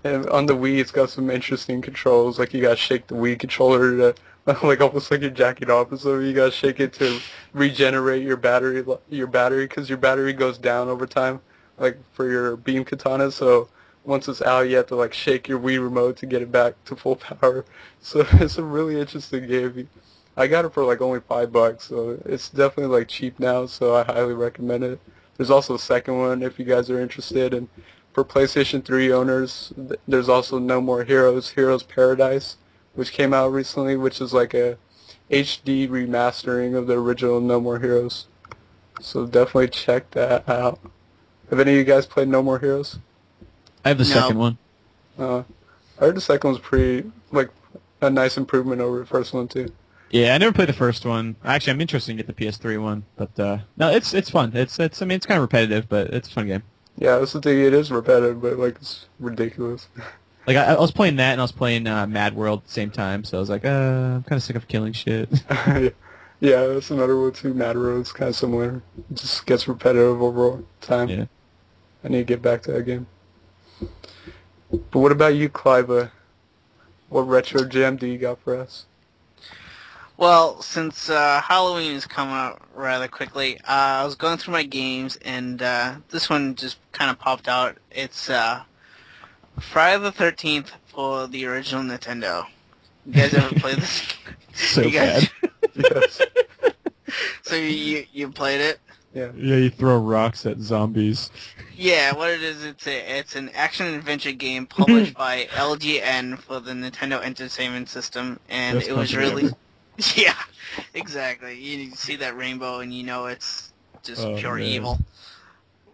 And on the Wii, it's got some interesting controls. Like you gotta shake the Wii controller to, like almost like you're jacking off or something. You gotta shake it to regenerate your battery, because your battery goes down over time, like for your beam katana. So once it's out, you have to like shake your Wii remote to get it back to full power. So it's a really interesting game. I got it for like only $5, so it's definitely like cheap now. So I highly recommend it. There's also a second one if you guys are interested, and for PlayStation 3 owners, there's also No More Heroes, Heroes Paradise, which came out recently, which is like a HD remastering of the original No More Heroes. So definitely check that out. Have any of you guys played No More Heroes? I have the second one. I heard the second one's pretty, like, a nice improvement over the first one, too. Yeah, I never played the first one. Actually, I'm interested in get the PS3 one, but no, it's fun. It's I mean, it's kind of repetitive, but it's a fun game. Yeah, that's the thing. It is repetitive, but like it's ridiculous. Like I was playing that, and I was playing Mad World at the same time, so I was like, I'm kind of sick of killing shit. Yeah, that's another one too. Mad World's kind of similar. It just gets repetitive over time. Yeah. I need to get back to that game. But what about you, Clive? What retro gem do you got for us? Well, since Halloween is coming up rather quickly, I was going through my games, and this one just kind of popped out. It's Friday the 13th for the original Nintendo. You guys ever played this? So you guys... bad. Yes. So you played it? Yeah. Yeah, you throw rocks at zombies. Yeah, what it is, it's an action-adventure game published by LGN for the Nintendo Entertainment System, and Best it was company released... ever. Yeah, exactly. You see that rainbow and you know it's just pure man. evil.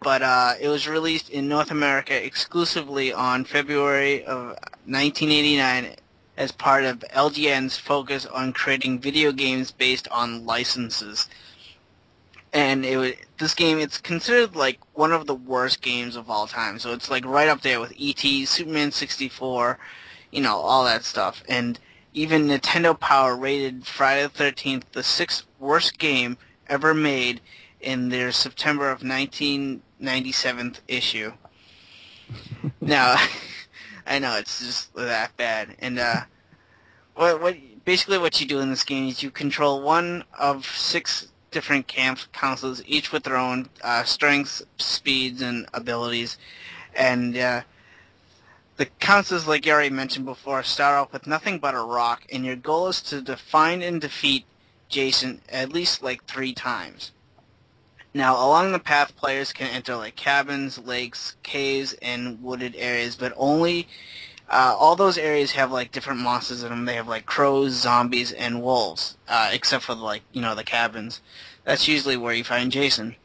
But it was released in North America exclusively on February of 1989 as part of LGN's focus on creating video games based on licenses. And this game, it's considered like one of the worst games of all time. So it's like right up there with E.T., Superman 64, you know, all that stuff. And even Nintendo Power rated Friday the 13th the 6th worst game ever made in their September of 1997 issue. Now, I know it's just that bad. And basically what you do in this game is you control one of 6 different camp councils, each with their own strengths, speeds, and abilities. And the councils, like you already mentioned before, start off with nothing but a rock, and your goal is to find and defeat Jason at least like 3 times. Now, along the path, players can enter like cabins, lakes, caves, and wooded areas, but only all those areas have like different monsters in them. They have like crows, zombies, and wolves, except for like, you know, the cabins. That's usually where you find Jason.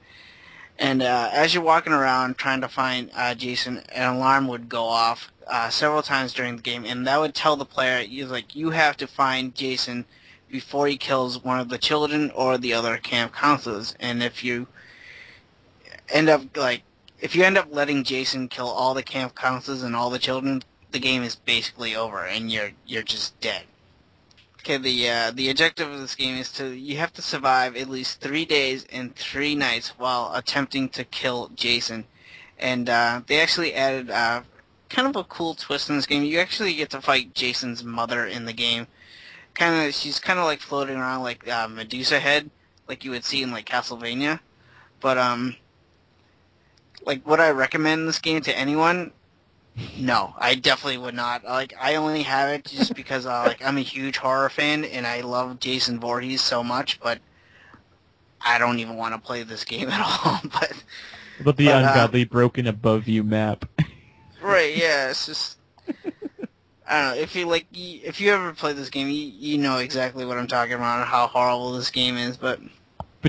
And as you're walking around trying to find Jason, an alarm would go off several times during the game, and that would tell the player, you have to find Jason before he kills one of the children or the other camp counselors. And if you end up letting Jason kill all the camp counselors and all the children, the game is basically over, and you're just dead. Okay, the objective of this game is you have to survive at least 3 days and 3 nights while attempting to kill Jason. And they actually added kind of a cool twist in this game. You actually get to fight Jason's mother in the game. She's kind of like floating around like Medusa head, like you would see in like Castlevania. But like, would I recommend this game to anyone? No, I definitely would not. Like, I only have it just because I'm a huge horror fan and I love Jason Voorhees so much, but I don't even want to play this game at all. But the ungodly broken above you map. Right, yeah, it's just I don't know, if you ever play this game, you know exactly what I'm talking about and how horrible this game is, but do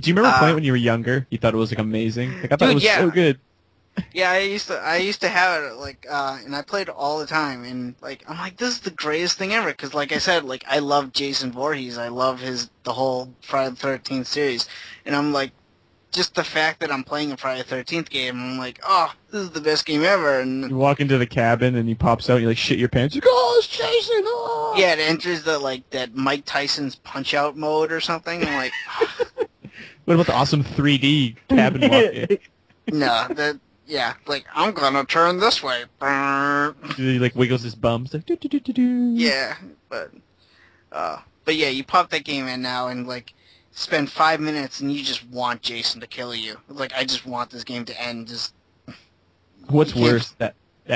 you remember playing it when you were younger? You thought it was like amazing? Like, I thought it was so good. Yeah, I used to have it, like, and I played it all the time, and, like, I'm like, this is the greatest thing ever, because, like I said, like, I love Jason Voorhees, I love the whole Friday the 13th series, and I'm like, just the fact that I'm playing a Friday the 13th game, I'm like, oh, this is the best game ever, and... You walk into the cabin, and he pops out, and you, like, shit your pants, you go, oh, it's Jason, oh! Yeah, it enters that Mike Tyson's Punch-Out mode or something, I'm like... What about the awesome 3D cabin walk? No, yeah, like, I'm gonna turn this way. He, like, wiggles his bums. Like, do. Yeah, but yeah, you pop that game in now and, like, spend 5 minutes and you just want Jason to kill you. Like, I just want this game to end. Just. What's worse, that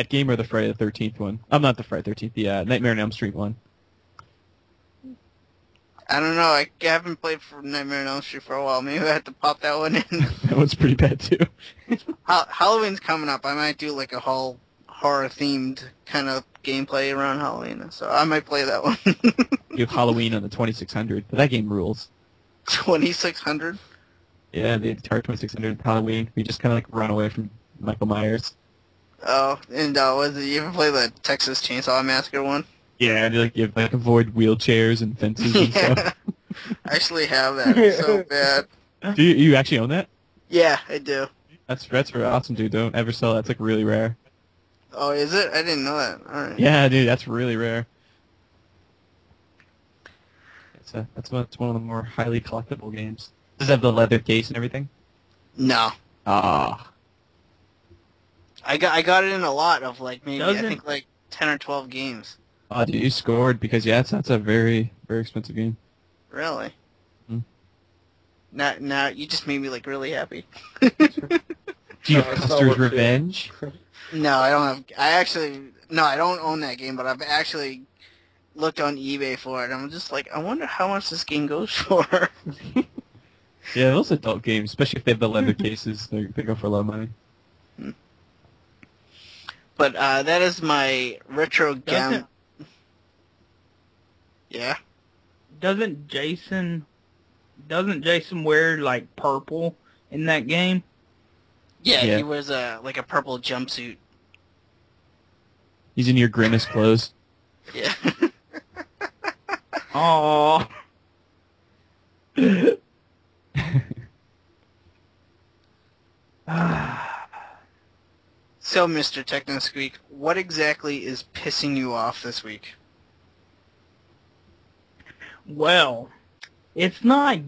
game or the Friday the 13th one? I'm not the Friday the 13th, the Nightmare on Elm Street one. I don't know. I haven't played for Nightmare on Elm Street for a while. Maybe I have to pop that one in. That one's pretty bad too. Halloween's coming up. I might do like a whole horror-themed kind of gameplay around Halloween, so I might play that one. You have Halloween on the 2600, but that game rules. 2600? Yeah, the entire 2600 Halloween. We just kind of like run away from Michael Myers. Oh, and you ever play the Texas Chainsaw Massacre one? Yeah, you have like avoid wheelchairs and fences and stuff. I actually have that. It's so bad. Do you actually own that? Yeah, I do. That's awesome, dude. Don't ever sell that. It's like really rare. Oh, is it? I didn't know that. All right. Yeah, dude, that's really rare. That's one of the more highly collectible games. Does it have the leather case and everything? No. Ah. I got it in a lot of like maybe I think like 10 or 12 games. Oh, dude, you scored because that's a very, very expensive game. Really? Hmm. Now you just made me like really happy. Do you have Custer's Revenge? No, I don't have. I don't own that game, but I've actually looked on eBay for it. I'm just like, I wonder how much this game goes for. Yeah, those adult games, especially if they have the leather cases, they go for a lot of money. But that is my retro game. Yeah. Doesn't Jason wear like purple in that game? Yeah, Yeah. he wears like a purple jumpsuit. He's in your Grimace clothes. Yeah. Oh. So, Mr. TechnoSqueek, what exactly is pissing you off this week? Well, it's not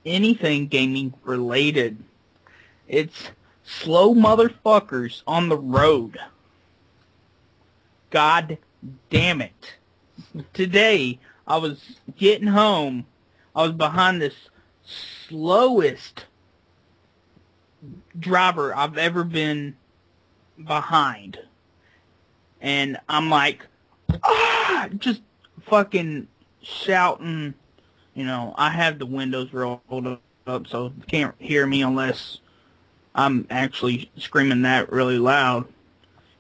anything gaming related. It's slow motherfuckers on the road. God damn it. Today, I was getting home. I was behind this slowest driver I've ever been behind. And I'm like, just fucking shouting. You know, I have the windows rolled up so you can't hear me unless I'm actually screaming that really loud.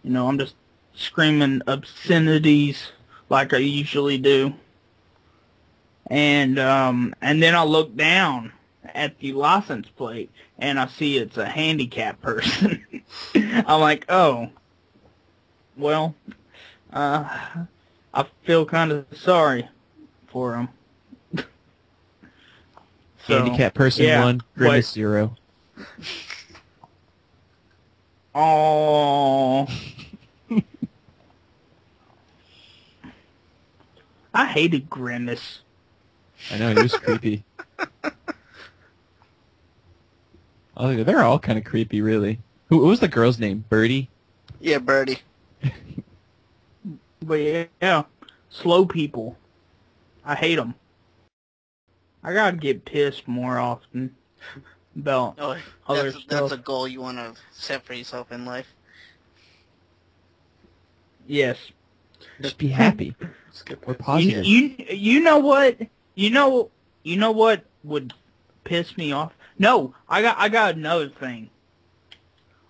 You know, I'm just screaming obscenities like I usually do. And then I look down at the license plate and I see it's a handicapped person. I'm like, oh, well, I feel kind of sorry for him. Handicap person 1, Grimace 0. Oh, I hated Grimace. I know, he was creepy. Oh, they're all kind of creepy, really. What was the girl's name? Birdie? Yeah, Birdie. But yeah, slow people. I hate them. I gotta get pissed more often about other stuff. That's a goal you want to set for yourself in life. Yes. Just be happy. We're positive. You know what? You know what would piss me off? No, I got another thing.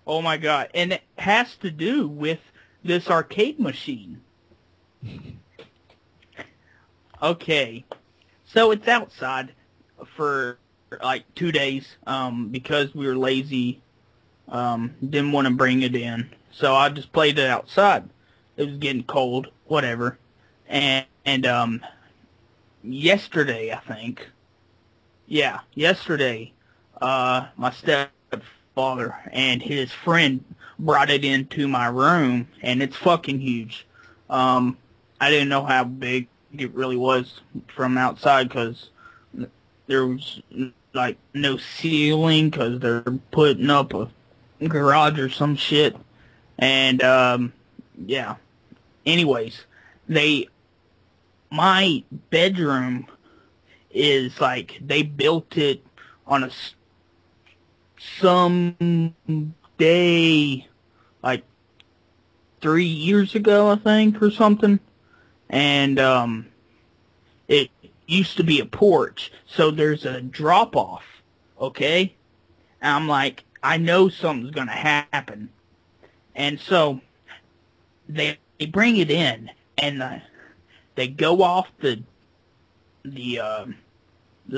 Oh my god, and it has to do with this arcade machine. Okay, so it's outside for like 2 days because we were lazy, didn't want to bring it in, so I just played it outside. It was getting cold, whatever, and yesterday, I think, yeah, yesterday, my stepfather and his friend brought it into my room, and it's fucking huge. I didn't know how big it really was from outside because there was like no ceiling because they're putting up a garage or some shit. And yeah. Anyways, my bedroom is like they built it on some day like 3 years ago, I think, or something. And used to be a porch, so there's a drop-off, okay? And I'm like, I know something's going to happen. And so they bring it in, and they go off the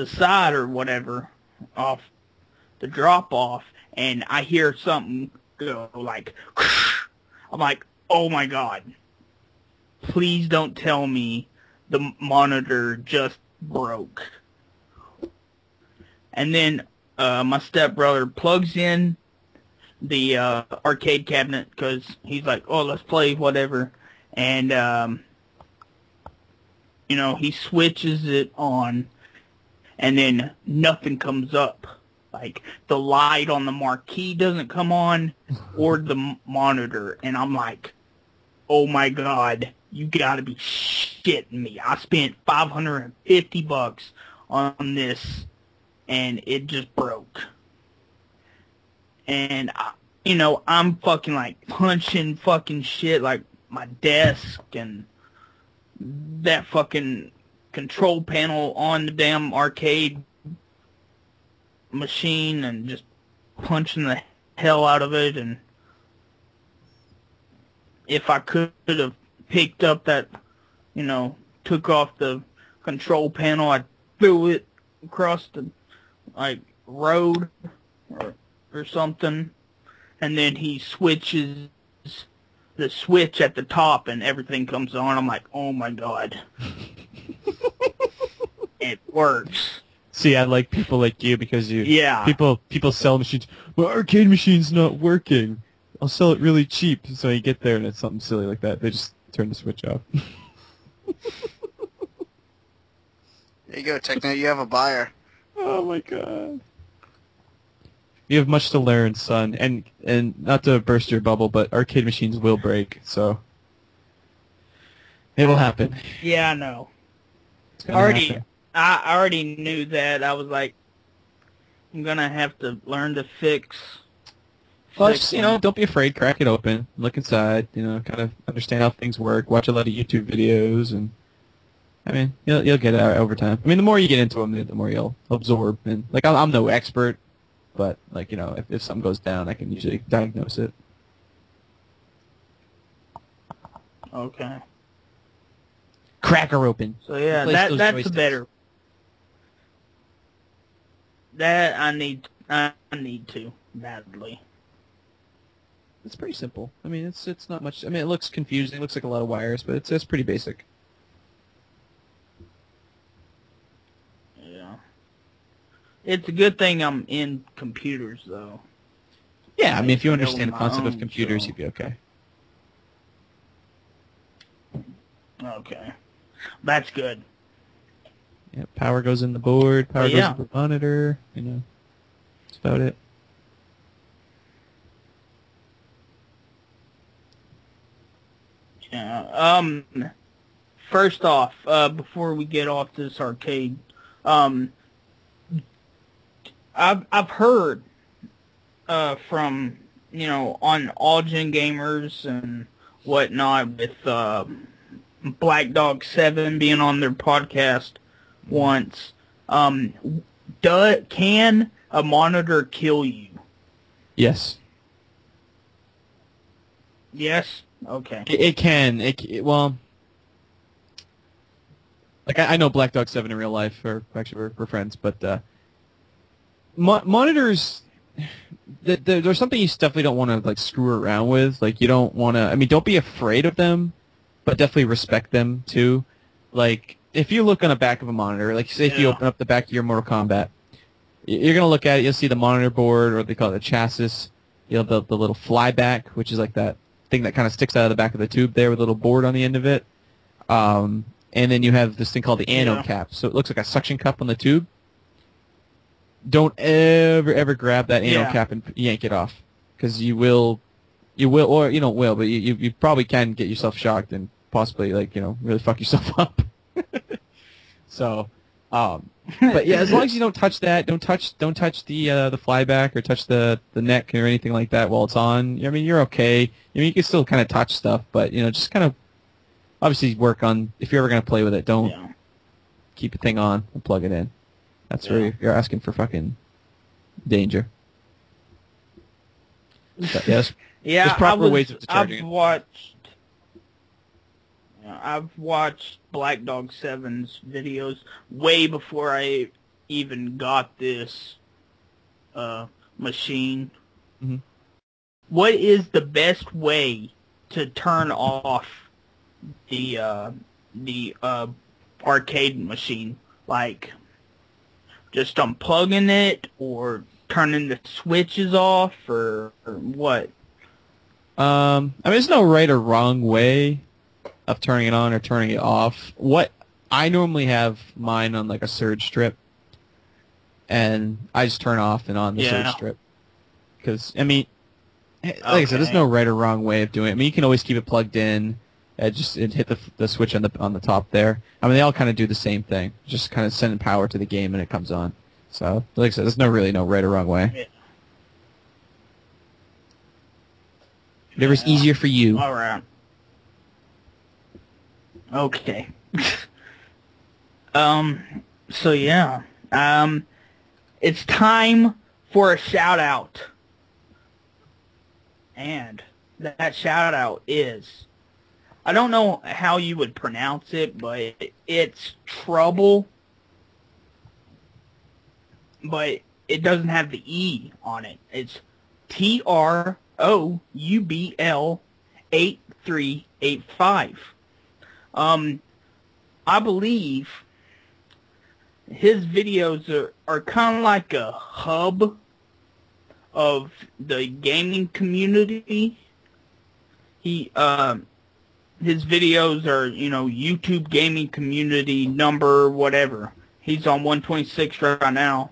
side or whatever, off the drop-off, and I hear something go like, I'm like, oh my God. Please don't tell me the monitor just broke. And then my stepbrother plugs in the arcade cabinet because he's like, oh, let's play whatever. And, you know, he switches it on, and then nothing comes up. Like, the light on the marquee doesn't come on, or the monitor. And I'm like, oh my God, you gotta be shitting me. I spent $550 on this, and it just broke. And, you know, I'm fucking, like, punching fucking shit, like, my desk and that fucking control panel on the damn arcade machine, and just punching the hell out of it. And if I could have picked up that, you know, took off the control panel, I threw it across the, like, road or something, and then he switches the switch at the top and everything comes on. I'm like, oh my God. It works. See, I like people like you because Yeah. people sell machines. Well, arcade machine's not working. I'll sell it really cheap. So you get there and it's something silly like that. They just turn the switch off. There you go, Techno. You have a buyer. Oh my God. You have much to learn, son. And not to burst your bubble, but arcade machines will break, so it will happen. Yeah, I know. It's gonna happen. I already knew that. I was like, I'm gonna have to learn to fix. Well, just, you know, don't be afraid. Crack it open. Look inside. You know, kind of understand how things work. Watch a lot of YouTube videos, and I mean, you'll get it over time. I mean, the more you get into them, the more you'll absorb. And like, I'm no expert, but like, you know, if something goes down, I can usually diagnose it. Okay. Crack her open. So yeah, Replace those that's joysticks. better. That I need to badly. It's pretty simple. I mean, it's not much. I mean, it looks confusing. It looks like a lot of wires, but it's pretty basic. Yeah. It's a good thing I'm in computers, though. Yeah, I mean, if you I know understand the my concept of own, computers, so- you'd be okay. Okay. That's good. Yeah, power goes in the board. Power Yeah. goes in the monitor. You know, that's about it. Yeah. First off, before we get off this arcade, I've heard from, you know, on All Gen Gamers and whatnot, with Black Dog 7 being on their podcast once. Can a monitor kill you? Yes. Yes? Okay. It can. Well, like I know Black Dog 7 in real life, or actually we're friends, but monitors, there's something you definitely don't want to like screw around with. Like, you don't want to. I mean, don't be afraid of them, but definitely respect them too. Like, if you look on the back of a monitor, like say if you open up the back of your Mortal Kombat, you're gonna look at it. You'll see the monitor board, or they call it the chassis. You know, the little flyback, which is like that thing that kind of sticks out of the back of the tube there with a little board on the end of it. And then you have this thing called the anode cap. So it looks like a suction cup on the tube. Don't ever grab that anode cap and yank it off, because you will, or you don't will, but you probably can get yourself shocked and possibly, like, you know, really fuck yourself up. So, but yeah, as long as you don't touch that, don't touch the flyback or touch the neck or anything like that while it's on. I mean, you're okay. I mean, you can still kind of touch stuff, but you know, just kind of obviously work on, if you're ever gonna play with it, don't keep a thing on and plug it in. That's where you're asking for fucking danger. But yes, there's proper ways of charging it. I've watched Black Dog 7's videos way before I even got this machine. Mm-hmm. What is the best way to turn off the arcade machine? Like, just unplugging it, or turning the switches off, or what? I mean, there's no right or wrong way of turning it on or turning it off. What I normally have mine on like a surge strip, and I just turn off and on the surge strip. Because I mean, like I said, there's no right or wrong way of doing it. I mean, you can always keep it plugged in, and just hit the switch on the top there. I mean, they all kind of do the same thing. Just kind of sending power to the game and it comes on. So, like I said, there's really no right or wrong way. Yeah. Whatever's easier for you. All right. Okay. So yeah. It's time for a shout out. And that shout out is, I don't know how you would pronounce it, but it's Trouble, but it doesn't have the E on it. It's TROUBL 8385. I believe his videos are kind of like a hub of the gaming community. His videos are, YouTube gaming community number whatever. He's on 126 right now.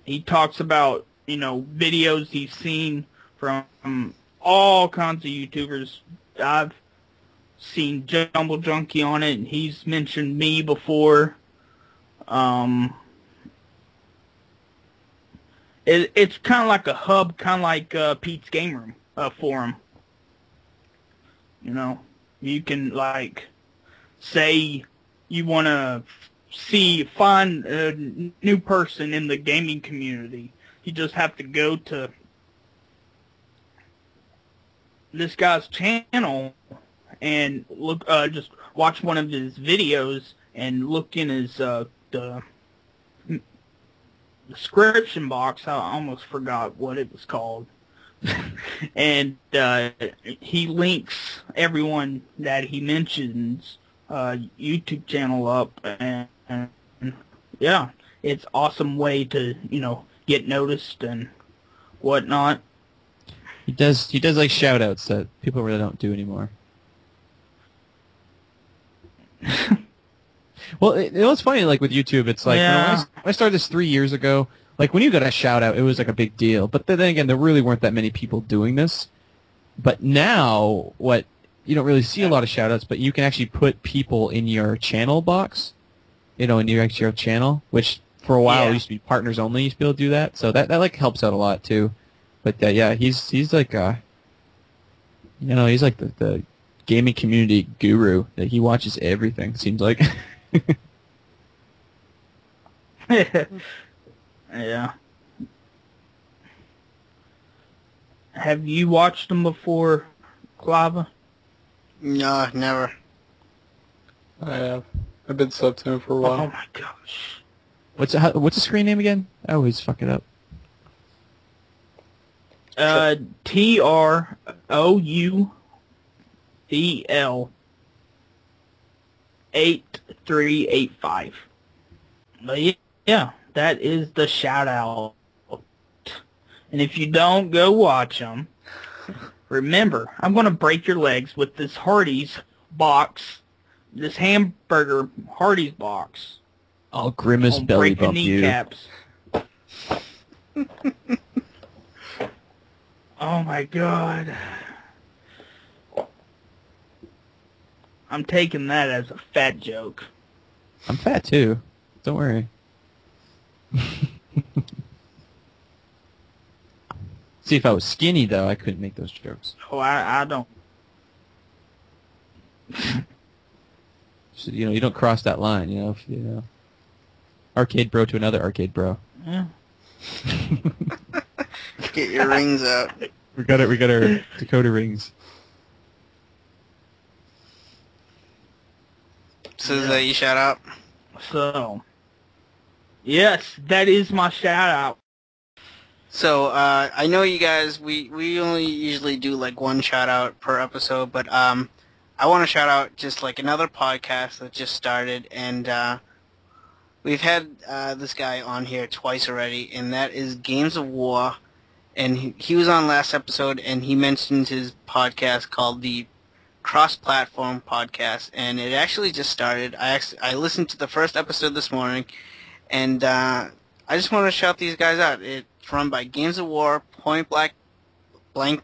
He talks about, videos he's seen from all kinds of YouTubers. I've seen Jumblejunkie on it, and he's mentioned me before. It's kind of like a hub, kind of like Pete's Game Room forum. You can, like, say you want to find a new person in the gaming community. You just have to go to this guy's channel and look, just watch one of his videos and look in his the description box. I almost forgot what it was called. And he links everyone that he mentions YouTube channel up, and yeah, it's awesome way to get noticed and whatnot. He does like shout outs that people really don't do anymore. Well, it's funny, like with YouTube, it's like when I started this 3 years ago, like when you got a shout out, it was like a big deal. But then again, there really weren't that many people doing this. But now, you don't really see a lot of shout outs, but you can actually put people in your channel box, in your actual channel, which for a while used to be partners only, used to be able to do that. So that like helps out a lot too. But yeah, he's like he's like the gaming community guru. That he watches everything, seems like. Yeah. Have you watched them before, Clava? No, never. I have. I've been subbed to him for a while. Oh my gosh. What's the screen name again? I always fuck it up. TROUBL 8385. But yeah, that is the shout out. And if you don't go watch them, remember, I'm going to break your legs with this Hardee's box, this hamburger Hardee's box. I'll Grimace belly bump you. Kneecaps. Oh my god. I'm taking that as a fat joke. I'm fat too. Don't worry. See, if I was skinny, though, I couldn't make those jokes. Oh, I don't. So, you don't cross that line. Arcade bro to another arcade bro. Yeah. Get your rings out. We got our Dakota rings. So is that you shout out? So, yes, that is my shout out. So I know you guys. We only usually do like one shout out per episode, but I want to shout out just like another podcast that just started, and we've had this guy on here twice already, and that is Games of War. And he was on last episode, and he mentioned his podcast called the Cross-Platform Podcast, and it actually just started. I listened to the first episode this morning, and I just want to shout these guys out. It's run by Games of War, Point Blank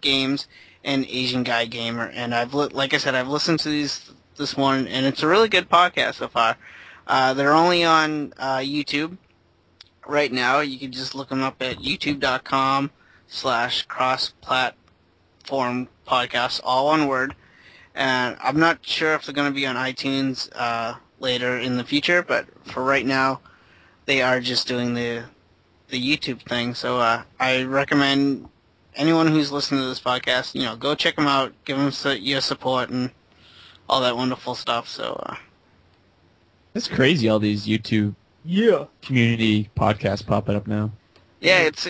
Games, and Asian Guy Gamer. And like I said, I've listened to these this morning, and it's a really good podcast so far. They're only on YouTube right now. You can just look them up at youtube.com/crossplatform podcast, all one word. And I'm not sure if they're going to be on iTunes later in the future, but for right now, they are just doing the YouTube thing. So I recommend anyone who's listening to this podcast, go check them out, give them your support and all that wonderful stuff. So it's crazy, all these YouTube community podcasts popping up now. Yeah, it's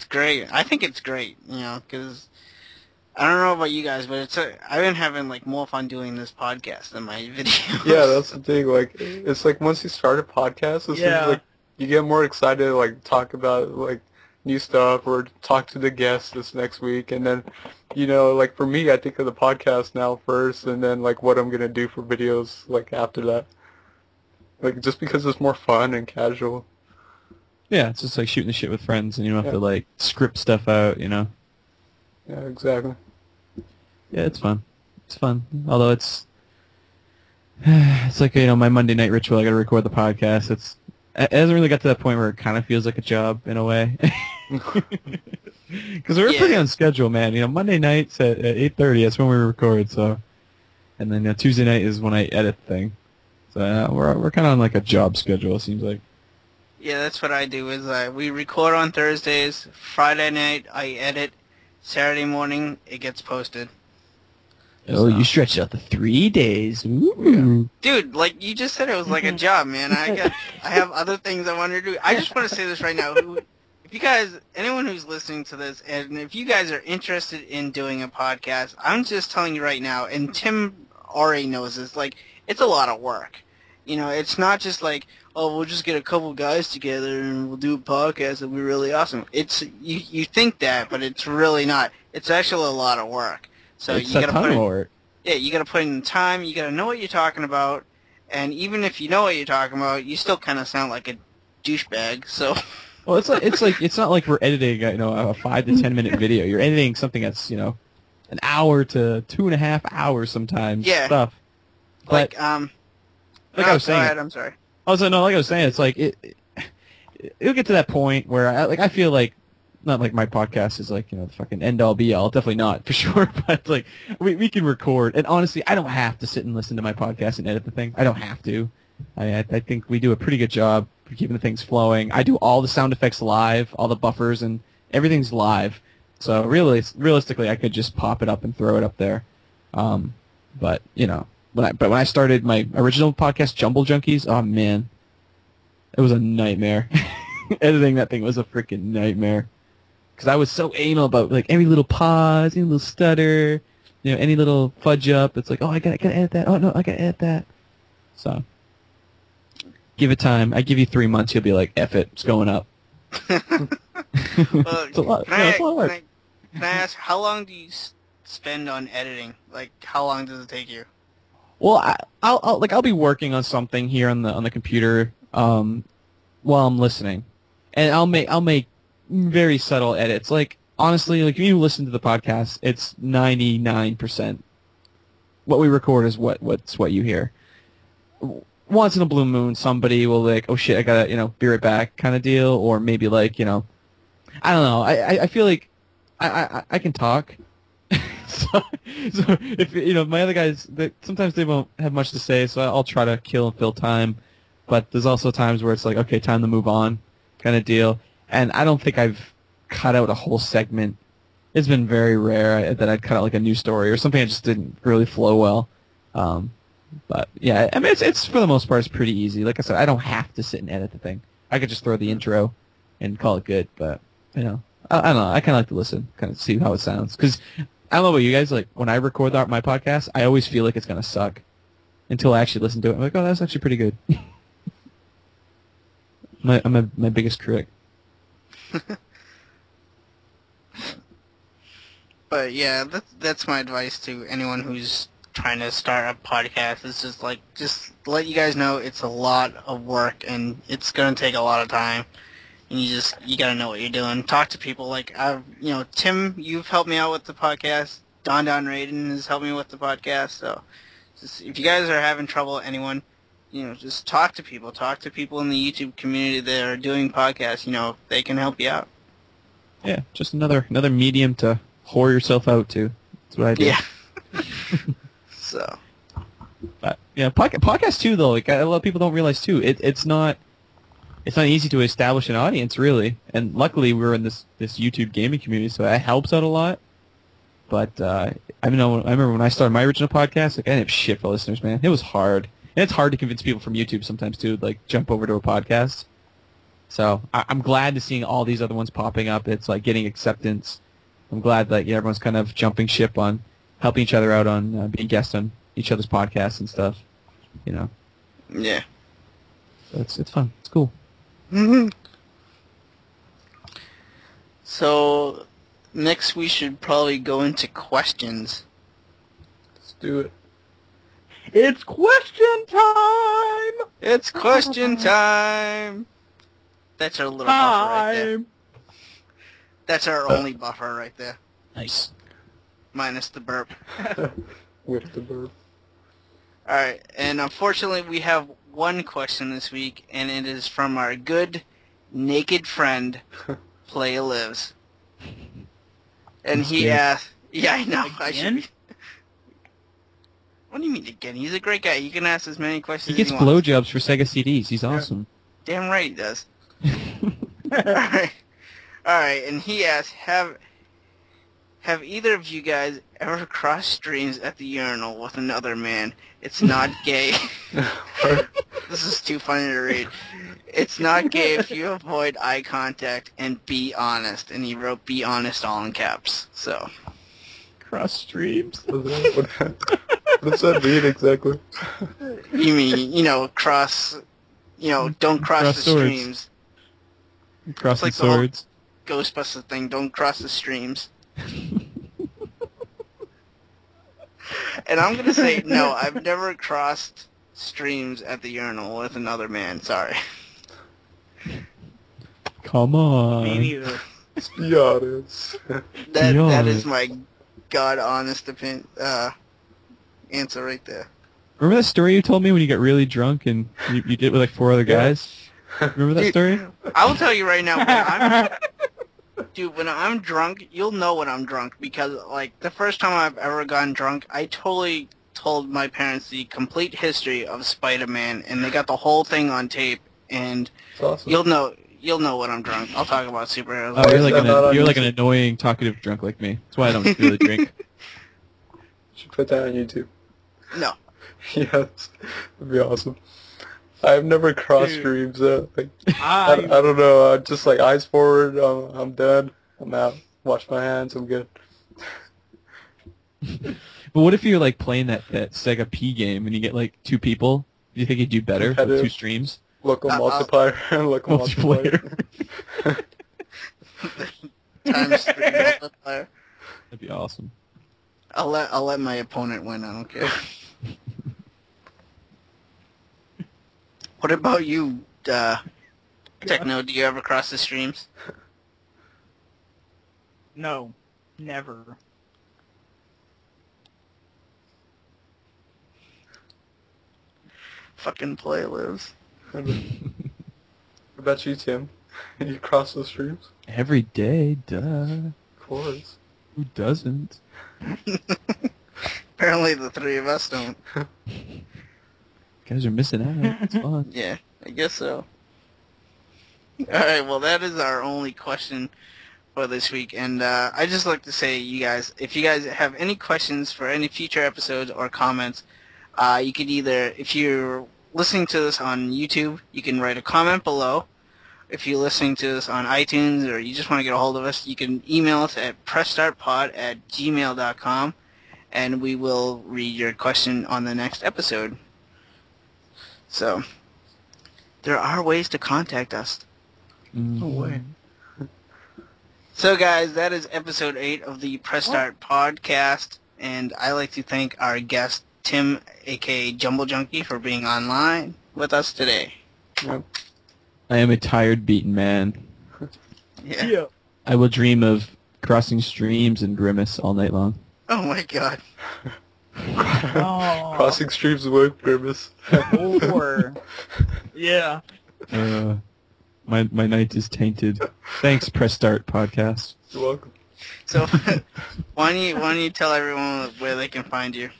great. I think it's great, because I don't know about you guys, but I've been having like more fun doing this podcast than my videos. Yeah, that's the thing. Like, it's like once you start a podcast, it seems like you get more excited to like talk about like new stuff or talk to the guests this next week, and then like for me, I think of the podcast now first, and then like what I'm gonna do for videos like after that. Like just because it's more fun and casual. Yeah, it's just like shooting the shit with friends, and you don't have to like script stuff out, Yeah, exactly. Yeah, it's fun. It's fun. Although it's like my Monday night ritual. I got to record the podcast. It hasn't really got to that point where it kind of feels like a job in a way. Because we're pretty on schedule, man. Monday nights at 8:30. That's when we record. So, and then Tuesday night is when I edit the thing. So we're kind of on like a job schedule. It seems like. Yeah, that's what I do. Is we record on Thursdays. Friday night I edit. Saturday morning it gets posted. Oh, you stretched out the 3 days. Ooh. Dude, like you just said, it was like a job, man. I have other things I want to do. I just want to say this right now. If you guys, anyone who's listening to this, and if you guys are interested in doing a podcast, I'm just telling you right now, and Tim already knows this, like, it's a lot of work. It's not just like, oh, we'll just get a couple guys together and we'll do a podcast and we're really awesome. It's you think that, but it's really not. It's actually a lot of work. So it's you gotta put in work. Yeah, you gotta put in the time. You gotta know what you're talking about, and even if you know what you're talking about, you still kind of sound like a douchebag. So. Well, it's not like we're editing a 5 to 10 minute video. You're editing something that's an hour to 2.5 hours sometimes. Yeah. Stuff. But I was saying. Go ahead, I'm sorry. Like I was saying, it's like it'll get to that point where I feel like not like my podcast is like the fucking end all be all. Definitely not for sure. But like we can record, and honestly, I don't have to sit and listen to my podcast and edit the thing. I don't have to. I think we do a pretty good job for keeping the things flowing. I do all the sound effects live, all the buffers, and everything's live. So realistically, I could just pop it up and throw it up there. But when I started my original podcast, Jumblejunkies, oh man, it was a nightmare. Editing that thing was a freaking nightmare. Because I was so anal about like every little pause, any little stutter, any little fudge up. It's like, oh, I gotta edit that. Oh no, I gotta edit that. So, give it time. I give you 3 months, you'll be like, F it, it's going up. Well, it's a lot. Can it's a lot of work. I ask, how long do you spend on editing? Like, how long does it take you? Well, I'll be working on something here on the computer while I'm listening, and I'll make very subtle edits. Like honestly, like if you listen to the podcast, it's 99%. What we record is what you hear. Once in a blue moon, somebody will like, oh shit, I gotta be right back kind of deal, or maybe like I don't know. I feel like I can talk. so if my other guys, sometimes they won't have much to say, so I'll try to kill and fill time. But there's also times where it's like, okay, time to move on, kind of deal. And I don't think I've cut out a whole segment. It's been very rare that I'd cut out like a new story or something that just didn't really flow well. But yeah, I mean, it's for the most part, it's pretty easy. Like I said, I don't have to sit and edit the thing. I could just throw the intro and call it good. But I don't know. I kind of like to listen, kind of see how it sounds. Because I don't know about you guys. Like when I record my podcast, I always feel like it's gonna suck until I actually listen to it. I'm like, oh, that's actually pretty good. I'm my biggest critic. But yeah, that's my advice to anyone who's trying to start a podcast. It's just let you guys know it's a lot of work and it's gonna take a lot of time. And you gotta know what you're doing. Talk to people like Tim. You've helped me out with the podcast. Don Raiden has helped me with the podcast. So, if you guys are having trouble, anyone, just talk to people. Talk to people in the YouTube community that are doing podcasts. They can help you out. Yeah, just another medium to whore yourself out to. That's what I do. Yeah. So. But yeah, podcast too though. Like a lot of people don't realize too. It's not easy to establish an audience really. And luckily we're in this YouTube gaming community, so that helps out a lot. But I remember when I started my original podcast, like I didn't have shit for listeners, man. It was hard. And it's hard to convince people from YouTube sometimes too, like jump over to a podcast. So I'm glad to seeing all these other ones popping up. It's like getting acceptance. I'm glad that everyone's kind of jumping ship on helping each other out on being guests on each other's podcasts and stuff. Yeah. So it's fun. It's cool. So next we should probably go into questions. Let's do it. It's question time! It's question time! That's our little buffer right there. That's our only buffer right there. Nice. Minus the burp. With the burp. Alright, and unfortunately we have one question this week, and it is from our good naked friend, Play Lives. And he asked... Yeah, I know. Again? What do you mean again? He's a great guy. He can ask as many questions He as gets he wants. blowjobs for Sega CDs. He's awesome. Damn right he does. Alright, and he asked, have either of you guys ever crossed streams at the urinal with another man? It's not gay. This is too funny to read. It's not gay if you avoid eye contact and be honest. And he wrote "be honest" all in caps. So. Cross streams. What does that mean exactly? You mean, cross, don't cross Cross the swords. streams. Cross the like the whole- swords. Ghostbuster thing, don't cross the streams. And I'm going to say, no, I've never crossed streams at the urinal with another man. Sorry. Come on. Me neither. Let's be honest. That is my god honest answer right there. Remember that story you told me when you got really drunk and you did it with like 4 other guys? Remember that Dude, story? I will tell you right now, when I'm drunk, you'll know when I'm drunk because, like, the first time I've ever gotten drunk, I totally told my parents the complete history of Spider-Man, and they got the whole thing on tape, and It's awesome. you'll know when I'm drunk. I'll talk about superheroes. Oh, Not you're on like an YouTube. annoying, talkative drunk like me. That's why I don't really drink. You should put that on YouTube. No. Yes. That'd be awesome. I've never crossed Dude. streams. I don't know. Just like eyes forward. I'm done. I'm out. Wash my hands. I'm good. But what if you're like playing that Sega P game and you get like 2 people? Do you think you'd do better with Competitive. 2 streams? Local multiplier. Local multiplier. Times 3 multiplier. That'd be awesome. I'll let my opponent win. I don't care. What about you, Techno? Do you ever cross the streams? No, never. Fucking Play Lives. What about you, Tim? You cross those streams? Every day, duh. Of course. Who doesn't? Apparently the three of us don't. Guys are missing out. It's fun. Yeah, I guess so. Alright, well that is our only question for this week, and I just like to say, you guys, if you guys have any questions for any future episodes or comments, you could either, if you're listening to this on YouTube, you can write a comment below. If you're listening to this on iTunes or you just want to get a hold of us, you can email us at pressstartpod@gmail.com, and we will read your question on the next episode. So, there are ways to contact us. No way. So guys, that is episode 8 of the Press Start podcast, and I like to thank our guest, Tim, aka Jumblejunkie, for being online with us today. Yep. I am a tired, beaten man. Yeah. I will dream of crossing streams and Grimace all night long. Oh my god. Oh. Crossing streams with Grimace. Or, yeah. My night is tainted. Thanks, Press Start podcast. You're welcome. So, why don't you tell everyone where they can find you?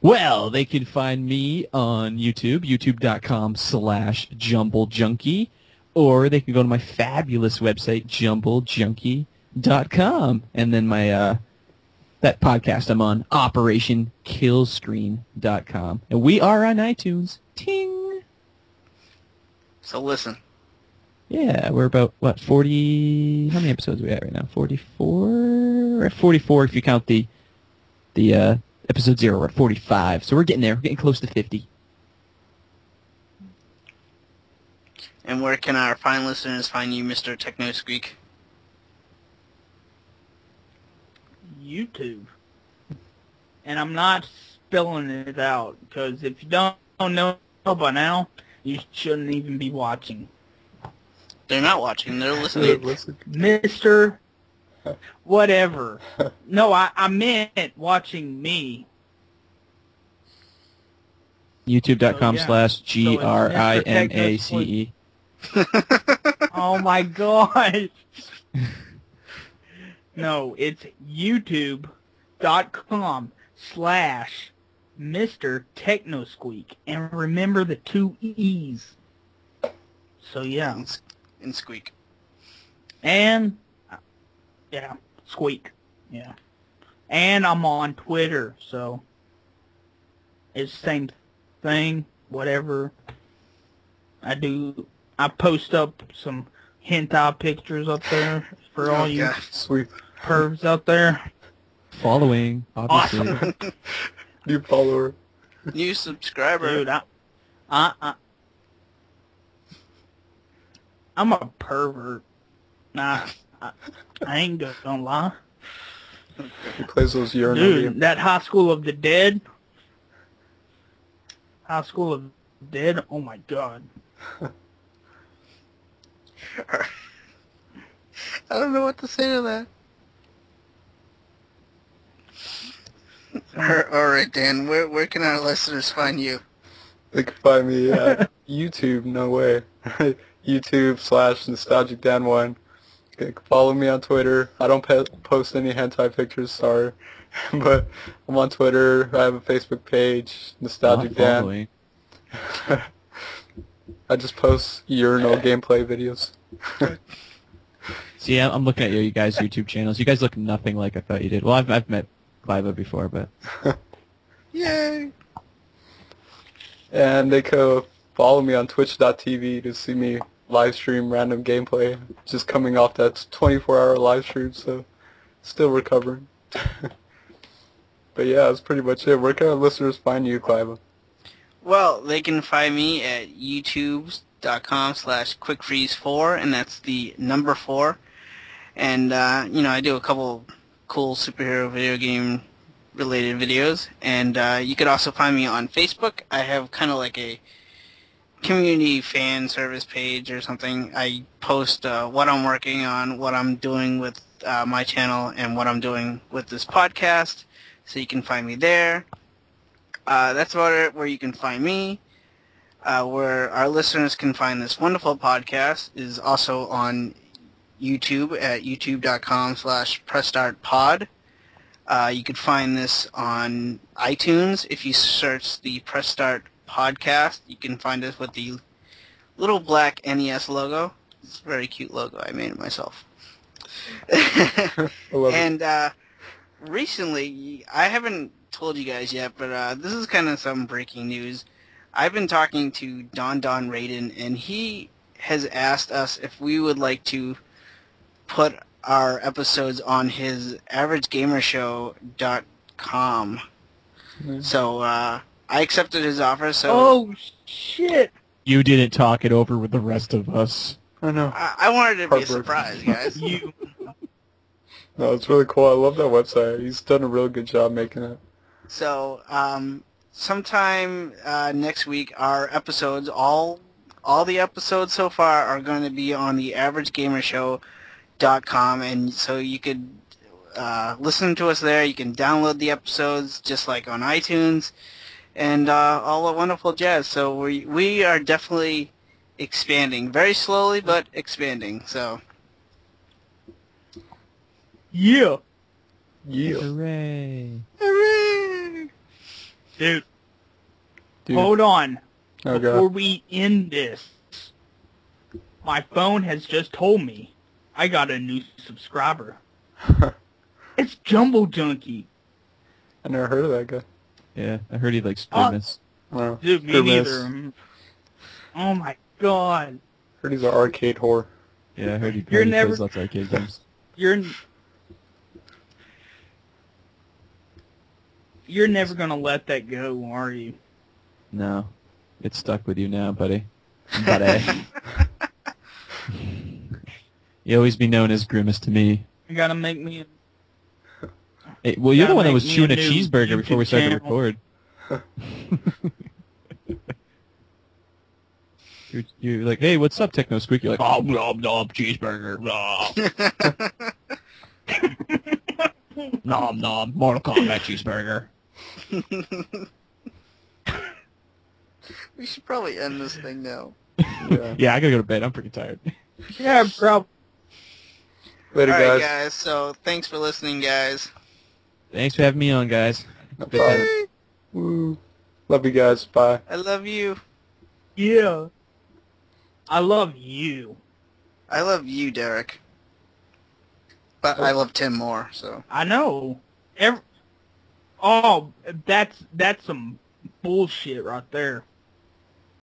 Well, they can find me on YouTube, youtube.com/jumblejunkie, or they can go to my fabulous website, jumblejunkie.com, and then my that podcast I'm on, operationkillscreen.com, and we are on iTunes. Ting. So listen. Yeah, we're about, 40... How many episodes are we at right now? 44? We're at 44 if you count the episode 0. We're at 45. So we're getting there. We're getting close to 50. And where can our fine listeners find you, Mr. TechnoSqueek? YouTube. And I'm not spelling it out, because if you don't know by now, you shouldn't even be watching. They're not watching, they're listening. Mr. Whatever. No, I meant watching me. YouTube.com/GRIMACE. Oh my gosh. No, it's youtube.com/MrTechnosqueek. And remember the 2 E's. So yeah. And squeak. And, yeah, squeak. Yeah. And I'm on Twitter, so it's the same thing, whatever. I post up some hentai pictures up there for all you Sweet. pervs out there. Following, obviously. Awesome. New follower. New subscriber. Dude, I'm a pervert. Nah, I ain't gonna lie. He plays those urinal Dude, games. that High School of the Dead. High School of the Dead, oh my god. I don't know what to say to that. Alright, Dan, where can our listeners find you? They can find me at YouTube, no way. YouTube/NostalgicDan1. You can follow me on Twitter. I don't post any hentai pictures, sorry. But I'm on Twitter. I have a Facebook page, Nostalgic Dan. Following. I just post urinal gameplay videos. See, I'm looking at you guys' YouTube channels. You guys look nothing like I thought you did. Well, I've met Cliva before, but... Yay! And they can follow me on twitch.tv to see me live stream random gameplay. Just coming off that 24-hour live stream, so still recovering. But yeah, that's pretty much it. Where can our listeners find you, Cliva? Well, they can find me at youtube.com/quickfreeze4, and that's the number 4. And, I do a couple cool superhero video game related videos. And you could also find me on Facebook. I have kind of like a community fan service page or something. I post what I'm working on, what I'm doing with my channel, and what I'm doing with this podcast. So you can find me there. That's about it where you can find me. Where our listeners can find this wonderful podcast is also on YouTube at youtube.com/pressstartpod. You can find this on iTunes. If you search the Press Start podcast, you can find us with the little black NES logo. It's a very cute logo. I made it myself. I love it. And recently, I haven't told you guys yet, but this is kind of some breaking news. I've been talking to Don Raiden, and he has asked us if we would like to put our episodes on his averagegamershow.com. Mm. So I accepted his offer. So Oh, shit. You didn't talk it over with the rest of us. I know. I wanted it to be a Heartbroken. surprise, guys. You. No, it's really cool. I love that website. He's done a real good job making it. So sometime next week, our episodes, all the episodes so far are going to be on the averagegamershow.com, and so you could listen to us there. You can download the episodes just like on iTunes, and all the wonderful jazz. So we are definitely expanding, very slowly, but expanding. So Yeah. Yeah. Hooray. hooray! Dude, Dude. hold on. Oh, Before God. we end this, my phone has just told me I got a new subscriber. It's Jumblejunkie. I never heard of that guy. Yeah, I heard he likes Grimace. Wow. Dude, me Grimace. neither. Oh my god. Heard he's an arcade whore. Yeah, I heard he You're plays never- lots of arcade games. You're never gonna let that go, are you? No, it's stuck with you now, buddy. Buddy. You always be known as Grimace to me. You gotta make me. Hey, well, you're the Gotta one that make was me chewing a a new cheeseburger before we YouTube started to channel. record. You're like, hey, what's up, TechnoSqueek? You're like, oh, nom, nom, cheeseburger. Nom, nom, nom, Mortal Kombat cheeseburger. We should probably end this thing now. Yeah. Yeah, I gotta go to bed. I'm freaking tired. Yeah, bro. Later, All right, guys. guys. So thanks for listening, guys. Thanks for having me on, guys. No Bye. problem. Woo. Love you guys. Bye. I love you. Yeah. I love you. I love you, Derek. But I love Tim more, so. I know. Oh, that's some bullshit right there.